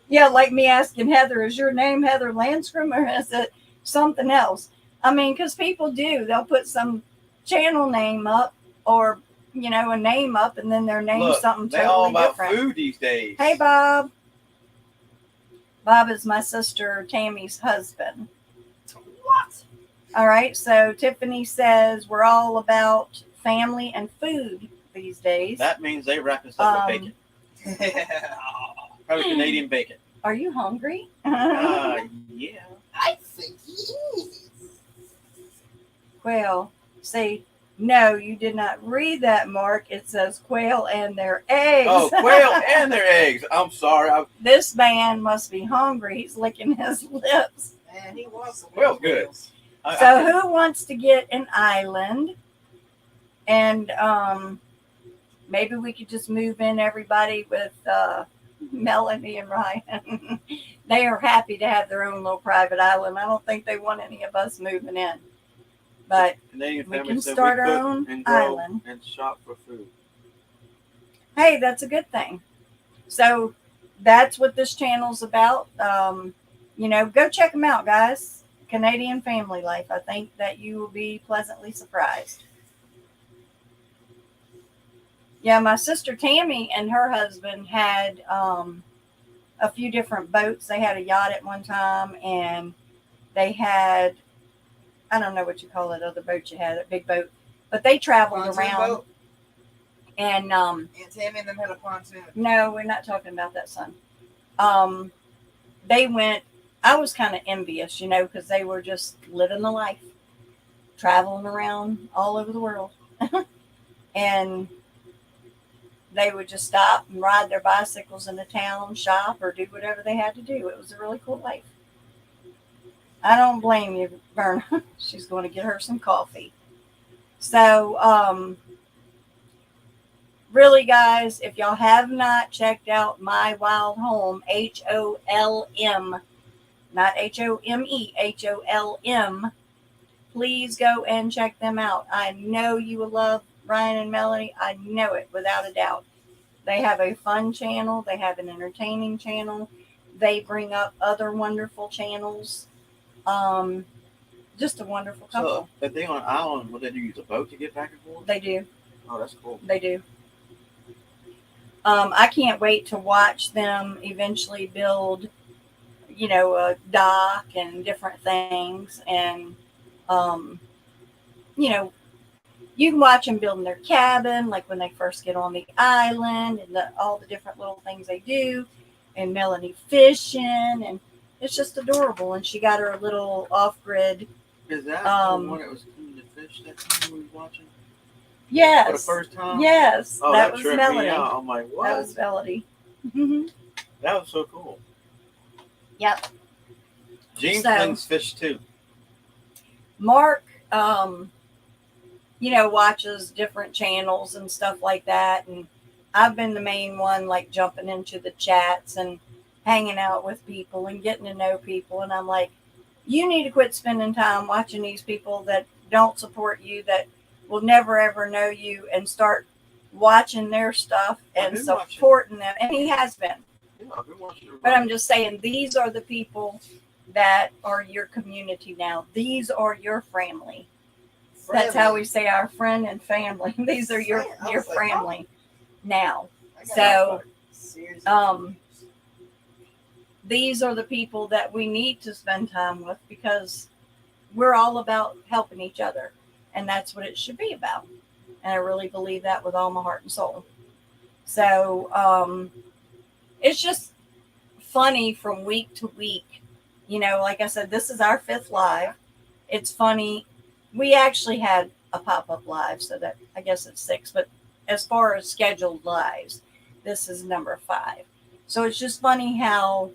S1: Yeah, like me asking Heather, is your name Heather Landstrom or is it something else? I mean, because people do. They'll put some channel name up or, a name up and then their name's
S2: Look,
S1: something
S2: they all
S1: totally
S2: about
S1: different.
S2: food these days.
S1: Hey, Bob. Bob is my sister Tammy's husband.
S3: What?
S1: All right, so Tiffany says we're all about family and food these days.
S2: That means they wrap this up with bacon. Probably Canadian bacon.
S1: Are you hungry?
S2: Yeah.
S3: I think he is.
S1: Quail. Say, no, you did not read that, Mark. It says quail and their eggs.
S2: Oh, quail and their eggs. I'm sorry.
S1: This man must be hungry. He's licking his lips.
S3: Man, he was.
S2: Quail's good.
S1: So who wants to get an island? And maybe we could just move in everybody with Melanie and Ryan. They are happy to have their own little private island. I don't think they want any of us moving in. But
S2: Canadian
S1: we
S2: family
S1: can
S2: said
S1: start
S2: we
S1: our
S2: cook
S1: own
S2: and grow
S1: island.
S2: and shop for food.
S1: hey, that's a good thing. So that's what this channel's about. Go check them out, guys. Canadian Family Life. I think that you will be pleasantly surprised. Yeah, my sister Tammy and her husband had a few different boats. They had a yacht at one time, and they had, I don't know what you call that other boat you had, a big boat, but they traveled
S3: Pontoon
S1: around.
S3: boat?
S1: And
S3: Aunt Tammy and them had a pontoon.
S1: no, we're not talking about that, son. They went, I was kind of envious, because they were just living the life, traveling around all over the world. And they would just stop and ride their bicycles in the town, shop, or do whatever they had to do. It was a really cool life. I don't blame you, Verna. She's going to get her some coffee. So, really, guys, if y'all have not checked out My Wild Home, HOLM, not HOME, HOLM, please go and check them out. I know you will love Ryan and Melanie. I know it without a doubt. They have a fun channel. They have an entertaining channel. They bring up other wonderful channels. Just a wonderful couple.
S2: So, if they on an island, would they use a boat to get back and forth?
S1: They do.
S2: Oh, that's cool.
S1: They do. I can't wait to watch them eventually build, a dock and different things. And, you can watch them building their cabin, like when they first get on the island and all the different little things they do. And Melanie fishing. And it's just adorable. And she got her little off-grid.
S2: Is that the one that was cleaning the fish that time we were watching?
S1: Yes.
S2: For the first time?
S1: Yes.
S2: Oh,
S1: that was
S2: tripped
S1: Melanie.
S2: me out. I'm like, what?
S1: That was Melody.
S2: That was so cool.
S1: Yep.
S2: Gene
S1: So-
S2: cleans fish too.
S1: Mark, watches different channels and stuff like that. And I've been the main one, like jumping into the chats and hanging out with people and getting to know people. And I'm like, you need to quit spending time watching these people that don't support you, that will never ever know you, and start watching their stuff and
S2: been watching.
S1: supporting them. And he has been.
S2: Yeah, I've been watching it.
S1: But I'm just saying, these are the people that are your community now. These are your family. That's how we say our friend and family. These are your family now. So,
S3: Seriously.
S1: these are the people that we need to spend time with, because we're all about helping each other, and that's what it should be about. And I really believe that with all my heart and soul. So it's just funny from week to week. You know, like I said, this is our 5th live. It's funny. We actually had a pop-up live, so that I guess it's 6. But as far as scheduled lives, this is number 5. So it's just funny how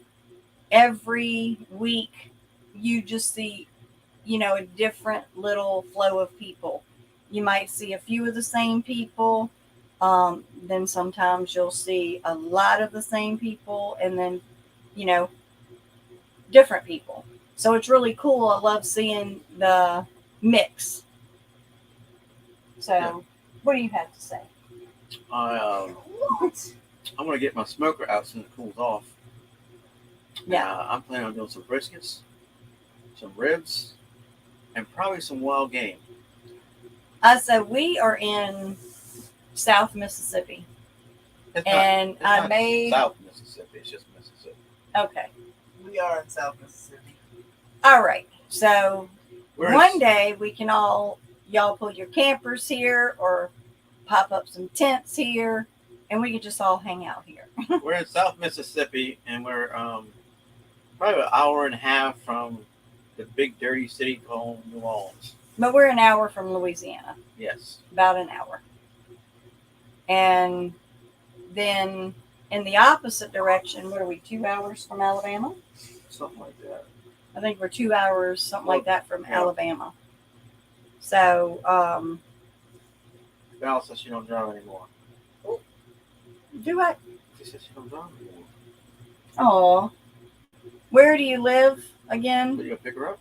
S1: every week you just see, you know, a different little flow of people. You might see a few of the same people. Then sometimes you'll see a lot of the same people, and then, you know, different people. So it's really cool. I love seeing the mix. So,
S2: Yeah.
S1: What do you have to say?
S2: I'm gonna get my smoker out soon it cools off.
S1: Yeah.
S2: I'm planning on doing some briskets, some ribs, and probably some wild game.
S1: So we are in South Mississippi,
S2: It's
S1: and
S2: it's
S1: I
S2: not
S1: made
S2: South Mississippi. It's just Mississippi.
S1: okay.
S3: We are in South Mississippi.
S1: All right. So
S2: We're
S1: one day we can y'all pull your campers here or pop up some tents here, and we can just all hang out here.
S2: we're in South Mississippi, and we're probably an hour and a half from the big dirty city called New Orleans.
S1: But we're an hour from Louisiana,
S2: Yes.
S1: about an hour. And then in the opposite direction, what are we, 2 hours from Alabama?
S2: Something like that.
S1: I think we're 2 hours, something like that, from
S2: Yeah.
S1: Alabama. So,
S2: Val says she don't drive anymore.
S1: do I?
S2: She says she don't drive anymore.
S1: Oh, where do you live again?
S2: Are you gonna pick her up?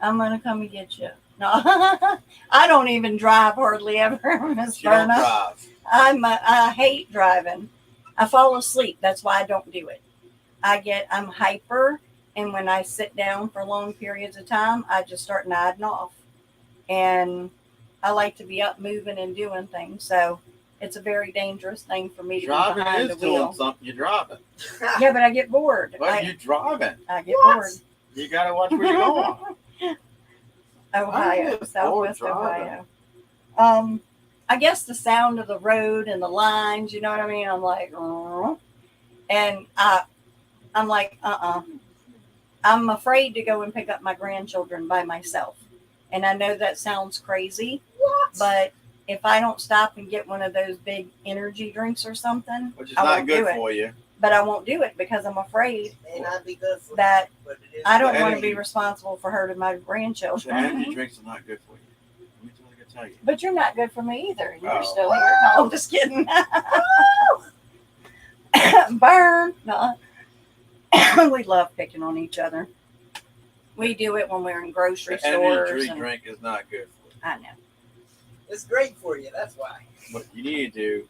S1: I'm gonna come and get you. No, I don't even drive hardly ever, Miss
S2: She don't
S1: Berna.
S2: drive.
S1: I hate driving. I fall asleep. That's why I don't do it. I'm hyper, and when I sit down for long periods of time, I just start nodding off. And I like to be up moving and doing things. So it's a very dangerous thing for me to be
S2: Driving
S1: behind the
S2: is doing
S1: wheel.
S2: something. You're driving.
S1: Yeah, but I get bored.
S2: But you're driving.
S1: I get
S3: What?
S1: bored.
S2: You gotta watch where you're going.
S1: Ohio,
S2: get
S1: Southwest
S2: bored driving.
S1: Ohio. I guess the sound of the road and the lines, you know what I mean? I'm like, and I'm like, I'm afraid to go and pick up my grandchildren by myself. And I know that sounds crazy, but if I don't stop and get one of those big energy drinks or something,
S2: Which is
S1: I
S2: not
S1: won't
S2: good
S1: do it.
S2: for you.
S1: But I won't do it because I'm afraid
S3: May not be good for
S1: that
S3: you, but it is
S1: I don't
S2: The
S1: want to be
S2: energy-
S1: responsible for hurting my
S2: The
S1: grandchildren.
S2: energy drinks are not good for you. Let me tell you.
S1: But you're not good for me either. You're
S2: Oh.
S1: still here. No, I'm just kidding. Burn. No. We love picking on each other. We do it when we're in grocery
S2: The energy
S1: stores. And,
S2: drink is not good for you.
S1: I know.
S3: It's great for you. That's why.
S2: What you need to do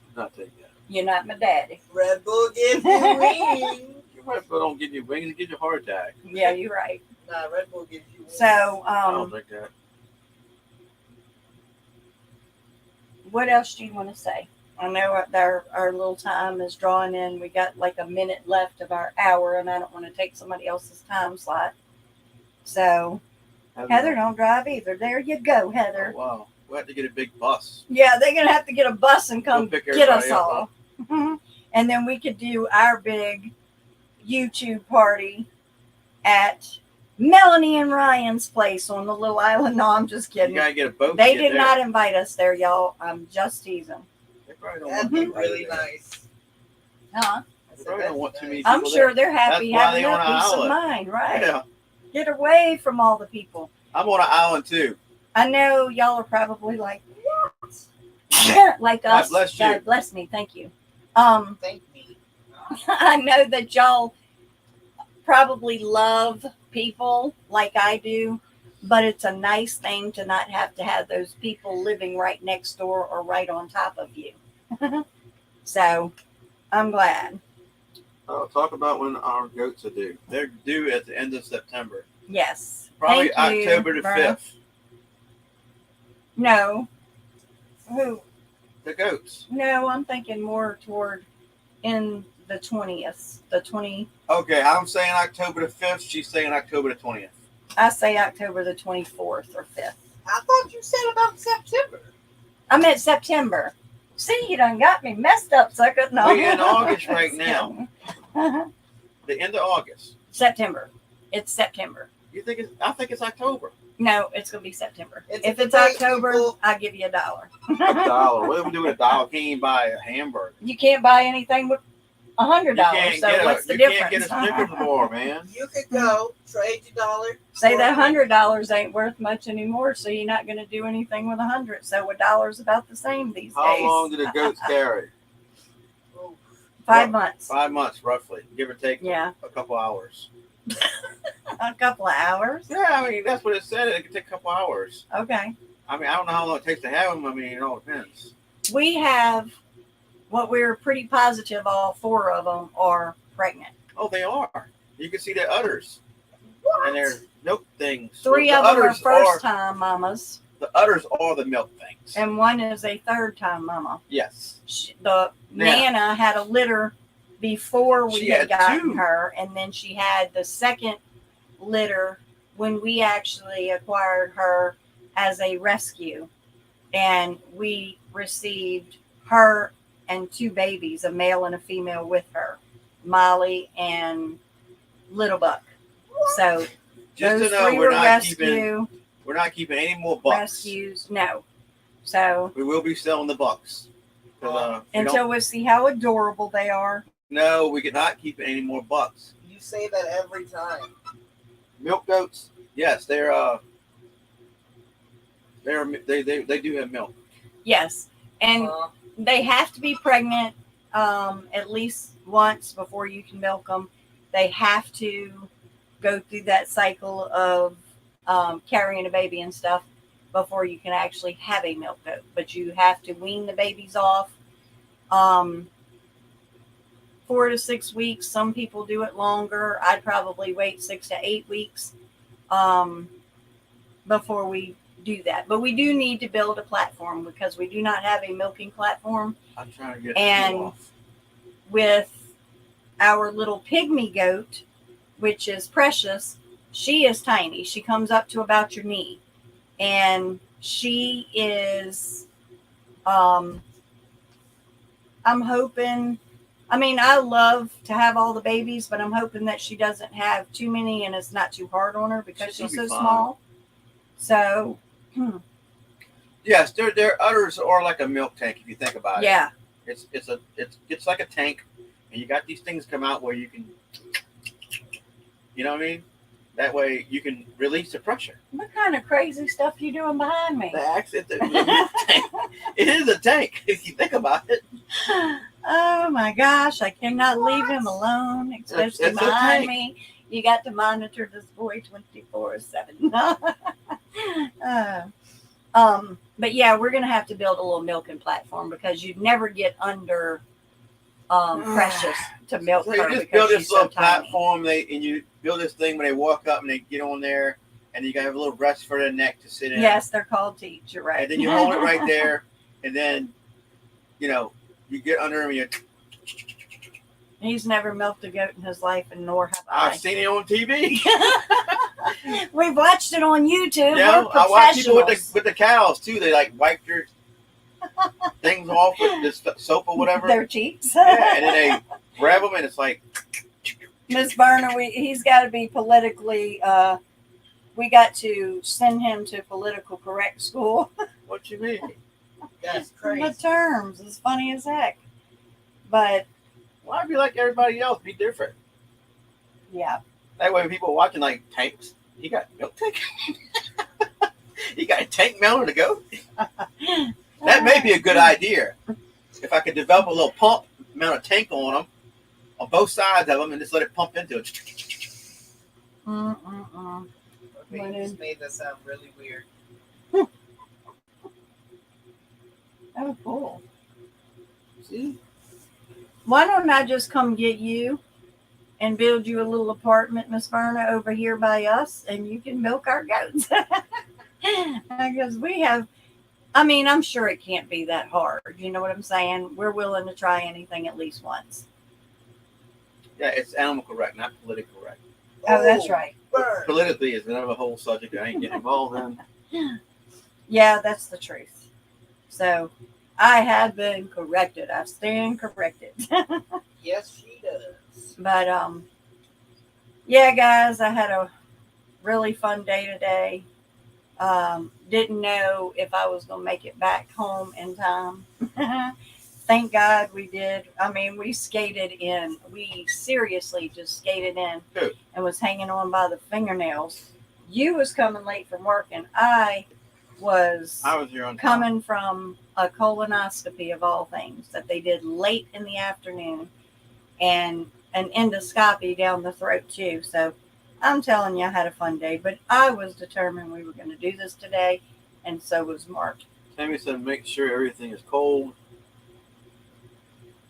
S2: is not take that.
S1: You're not my daddy.
S3: Red Bull gives you wings.
S2: Your Red Bull don't give you wings, it gives you a heart attack.
S1: Yeah, you're right.
S3: Nah, Red Bull gives you wings.
S1: So,
S2: I don't drink that.
S1: what else do you want to say? I know our little time is drawing in. We got like a minute left of our hour, and I don't want to take somebody else's time slot. So, Heather don't drive either. There you go, Heather.
S2: Oh, wow. We'll have to get a big bus.
S1: Yeah, they're gonna have to get a bus and come
S2: We'll pick
S1: get us
S2: everybody up,
S1: all. And then we could do our big YouTube party at Melanie and Ryan's place on the little island. No, I'm just
S2: You
S1: kidding.
S2: gotta get a boat. to
S1: They
S2: get
S1: did
S2: there.
S1: not invite us there, y'all. I'm just teasing.
S2: They probably don't
S3: That'd
S2: want
S3: be
S2: anybody
S3: really
S2: there.
S3: nice.
S1: Huh?
S3: I
S2: They
S3: said,
S2: probably
S3: that'd
S2: don't want
S3: be
S2: too many
S3: nice.
S1: I'm
S2: people
S1: sure
S2: there.
S1: they're happy
S2: That's why
S1: having
S2: they
S1: that
S2: on an
S1: peace of
S2: island.
S1: mind, right?
S2: Yeah.
S1: Get away from all the people.
S2: I'm on an island too.
S1: I know y'all are probably like, what? Like
S2: God
S1: us.
S2: bless you.
S1: God bless me. Thank you.
S3: Thank me.
S1: I know that y'all probably love people like I do, but it's a nice thing to not have to have those people living right next door or right on top of you. So I'm glad.
S2: Talk about when our goats are due. They're due at the end of September.
S1: Yes.
S2: Probably
S1: Thank you,
S2: October the
S1: Verna.
S2: 5th.
S1: No. Who?
S2: The goats.
S1: No, I'm thinking more toward in the 20th. The 20.
S2: Okay, I'm saying October the 5th. She's saying October the 20th.
S1: I say October the 24th or 5th.
S3: I thought you said about September.
S1: I meant September. See, you done got me messed up, sucker. No.
S2: We're in August right now. The end of August.
S1: September. It's September.
S2: You think it's? I think it's October.
S1: No, it's going to be September.
S3: It's
S1: If it's
S3: great,
S1: October,
S3: people.
S1: I'll give you $1.
S2: $1. What do we do with $1? Can't even buy a hamburger.
S1: You can't buy anything with $100.
S2: You can't
S1: So
S2: get
S1: what's the
S2: you
S1: difference?
S2: can't get a Snickers bar, man.
S3: You could go trade your dollar.
S1: Say that $100 ain't worth much anymore, so you're not going to do anything with 100. So $1 about the same these
S2: How
S1: days.
S2: long do the goats carry?
S1: 5 months.
S2: 5 months, roughly, give or take.
S1: Yeah,
S2: A couple hours.
S1: a couple of hours.
S2: Yeah, I mean that's what it said. It could take a couple hours.
S1: Okay.
S2: I mean, I don't know how long it takes to have them. I mean, it all depends.
S1: We have what we're pretty positive all 4 of them are pregnant.
S2: Oh, they are. You can see their udders
S3: What?
S2: and their milk things.
S1: 3
S2: The
S1: of them are
S2: udders
S1: first time mamas,
S2: The udders are the milk things.
S1: and 1 is a third time mama.
S2: Yes.
S1: The
S2: Yeah.
S1: Nana had a litter before we
S2: She
S1: had
S2: had
S1: gotten
S2: 2.
S1: her, and then she had the second litter when we actually acquired her as a rescue, and we received her and 2 babies, a male and a female, with her, Molly and Little Buck. So
S2: Just
S1: those
S2: to know,
S1: 3
S2: we're
S1: were
S2: not keeping any more bucks.
S1: rescues. No, so
S2: We will be selling the bucks. 'Cause, we don't-
S1: until we see how adorable they are.
S2: no, we cannot keep any more bucks.
S3: You say that every time.
S2: Milk goats, yes, they do have milk.
S1: Yes, and
S3: Uh,
S1: they have to be pregnant at least once before you can milk them. They have to go through that cycle of carrying a baby and stuff before you can actually have a milk goat. But you have to wean the babies off 4 to 6 weeks. Some people do it longer. I'd probably wait 6 to 8 weeks before we do that. But we do need to build a platform because we do not have a milking platform.
S2: I'm trying to get
S1: And-
S2: you off.
S1: With our little pygmy goat, which is Precious, she is tiny. She comes up to about your knee. And she is, I'm hoping, I mean, I love to have all the babies, but I'm hoping that she doesn't have too many and it's not too hard on her because
S2: She'll
S1: she's
S2: be
S1: so
S2: fine.
S1: small. So,
S2: Yes, their udders are like a milk tank if you think about it.
S1: yeah.
S2: It's like a tank, and you got these things come out where you can, you know what I mean? That way you can release the pressure.
S1: What kind of crazy stuff you doing behind me?
S2: The accent, the milk tank. It is a tank if you think about it.
S1: Oh my gosh, I cannot leave him alone, especially
S2: It's a
S1: behind
S2: tank.
S1: me. You got to monitor this boy 24/7. But yeah, we're gonna have to build a little milking platform because you'd never get under Precious to milk
S2: So
S1: her
S2: you just
S1: because
S2: build
S1: she's
S2: this
S1: so
S2: little
S1: tiny.
S2: platform, and you build this thing when they walk up and they get on there, and you got to have a little rest for their neck to sit in.
S1: Yes, they're called teats. You're right.
S2: And then you hold it right there, and then, you get under him and you.
S1: He's never milked a goat in his life, and nor have I.
S2: I've seen it on TV.
S1: We've watched it on YouTube.
S2: Yeah,
S1: We're
S2: I watch people
S1: professionals.
S2: with the cows too. They like wipe their things off with this soap or whatever.
S1: Their cheeks.
S2: Yeah, and then they grab them, and it's like,
S1: Miss Berner, he's got to be politically. We got to send him to political correct school.
S2: what you mean?
S3: That's
S1: The
S3: crazy.
S1: terms is funny as heck, but
S2: Why be like everybody else? Be different.
S1: yeah,
S2: That way, when people are watching like tanks, you got milk tank. You got a tank mounted to go. That may be a good idea. If I could develop a little pump, mount a tank on them, on both sides of them, and just let it pump into it.
S1: Mm-mm-mm.
S3: Okay, you just made that sound really weird.
S1: Oh, cool.
S3: See?
S1: Why don't I just come get you and build you a little apartment, Miss Verna, over here by us, and you can milk our goats? Because we have, I mean, I'm sure it can't be that hard. You know what I'm saying? We're willing to try anything at least once.
S2: Yeah, it's animal correct, not politically correct.
S1: Oh, that's right.
S3: Bird.
S2: Politically is another whole subject I ain't getting involved in.
S1: Yeah, that's the truth. So I have been corrected. I stand corrected.
S3: Yes, she does.
S1: But yeah, guys, I had a really fun day today. Didn't know if I was gonna make it back home in time. Thank God we did. I mean, we skated in. We seriously just skated in
S2: Who?
S1: and was hanging on by the fingernails. You was coming late from work, and I was
S2: I was here on time.
S1: coming from a colonoscopy of all things that they did late in the afternoon, and an endoscopy down the throat too. So I'm telling you, I had a fun day, but I was determined we were going to do this today, and so was Mark.
S2: Tammy said make sure everything is cold.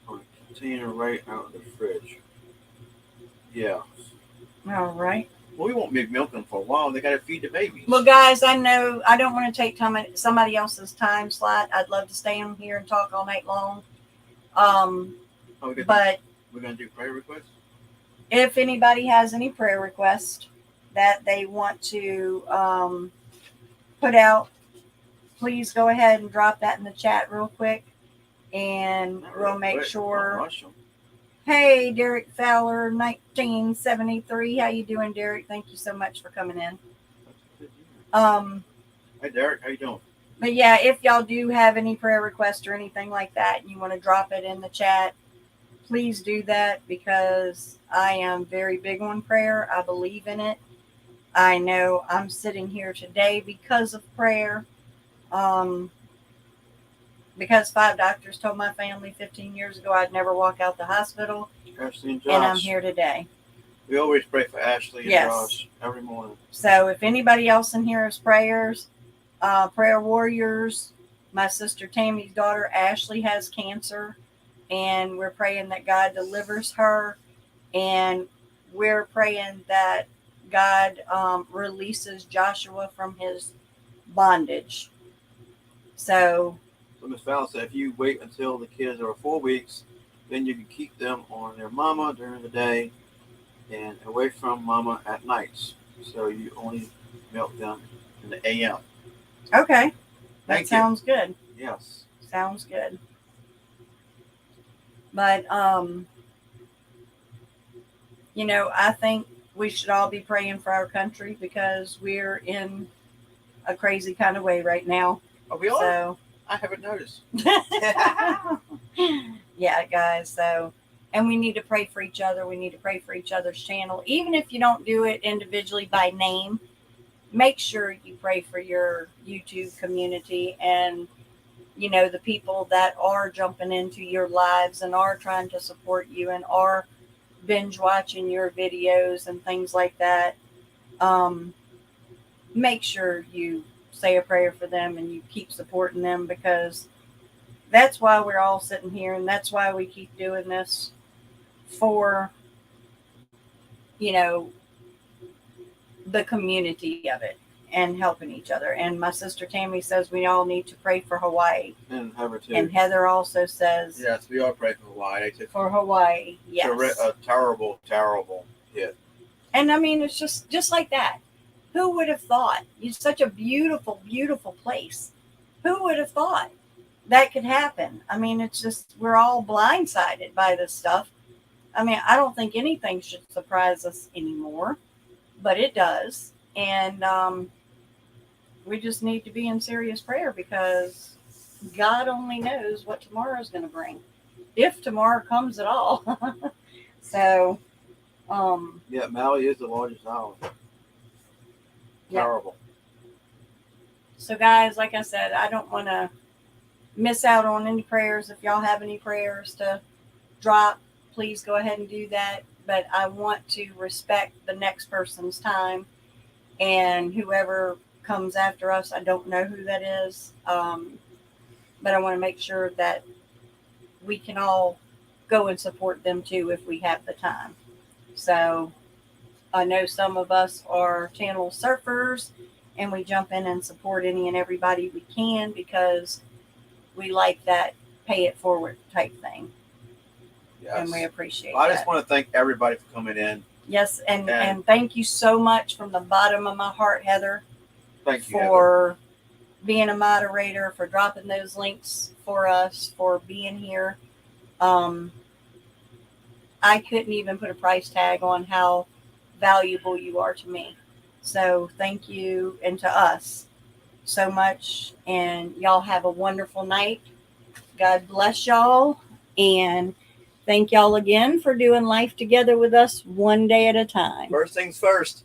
S2: On a container right out of the fridge. Yeah.
S1: All right.
S2: Well, we won't be milking for a while. They got to feed the babies.
S1: Well, guys, I know I don't want to take somebody else's time slot. I'd love to stay on here and talk all night long.
S2: Oh,
S1: But
S2: we're going to do prayer requests?
S1: if anybody has any prayer requests that they want to put out, please go ahead and drop that in the chat real quick, and
S2: Not
S1: we'll
S2: real
S1: make
S2: quick.
S1: sure.
S2: Don't rush 'em.
S1: Hey, Derek Fowler, 1973. How you doing, Derek? Thank you so much for coming in.
S2: Hey, Derek, how you doing?
S1: But yeah, if y'all do have any prayer requests or anything like that, and you want to drop it in the chat, please do that, because I am very big on prayer. I believe in it. I know I'm sitting here today because of prayer. Because 5 doctors told my family 15 years ago I'd never walk out the hospital,
S2: Ashley and Josh.
S1: and I'm here today.
S2: We always pray for Ashley and
S1: Yes.
S2: Josh every morning.
S1: So if anybody else in here has prayers, prayer warriors, my sister Tammy's daughter Ashley has cancer, and we're praying that God delivers her, and we're praying that God releases Joshua from his bondage. So
S2: Miss Val said if you wait until the kids are 4 weeks, then you can keep them on their mama during the day and away from mama at nights. So you only milk them in the AM.
S1: okay, that
S2: Thank you.
S1: sounds good.
S2: Yes.
S1: Sounds good. But I think we should all be praying for our country, because we're in a crazy kind of way right now.
S2: Are we all?
S1: So
S2: I haven't noticed.
S1: yeah, guys. So, and we need to pray for each other. We need to pray for each other's channel. Even if you don't do it individually by name, make sure you pray for your YouTube community and, the people that are jumping into your lives and are trying to support you and are binge watching your videos and things like that. Make sure you say a prayer for them and you keep supporting them, because that's why we're all sitting here, and that's why we keep doing this for, the community of it and helping each other. And my sister Tammy says we all need to pray for Hawaii.
S2: And Heather too.
S1: And Heather also says
S2: Yes, we all pray for Hawaii.
S1: for Hawaii. Yes.
S2: A terrible, terrible hit.
S1: And I mean, it's just like that. Who would have thought? It's such a beautiful, beautiful place. Who would have thought that could happen? I mean, it's just, we're all blindsided by this stuff. I mean, I don't think anything should surprise us anymore, but it does. And we just need to be in serious prayer, because God only knows what tomorrow is going to bring, if tomorrow comes at all. So,
S2: yeah, Maui is the largest island.
S1: Yeah.
S2: Terrible.
S1: So, guys, like I said, I don't want to miss out on any prayers. If y'all have any prayers to drop, please go ahead and do that. but I want to respect the next person's time, and whoever comes after us, I don't know who that is, but I want to make sure that we can all go and support them too if we have the time. So I know some of us are channel surfers, and we jump in and support any and everybody we can because we like that pay it forward type thing, and we
S2: Yes.
S1: appreciate
S2: Well, I
S1: that.
S2: just want to thank everybody for coming in.
S1: Yes, and
S2: And-
S1: thank you so much from the bottom of my heart, Heather,
S2: Thank you, Heather.
S1: for being a moderator, for dropping those links for us, for being here. I couldn't even put a price tag on how valuable you are to me. So thank you, and to us so much. And y'all have a wonderful night. God bless y'all. And thank y'all again for doing life together with us one day at a time.
S2: First things first.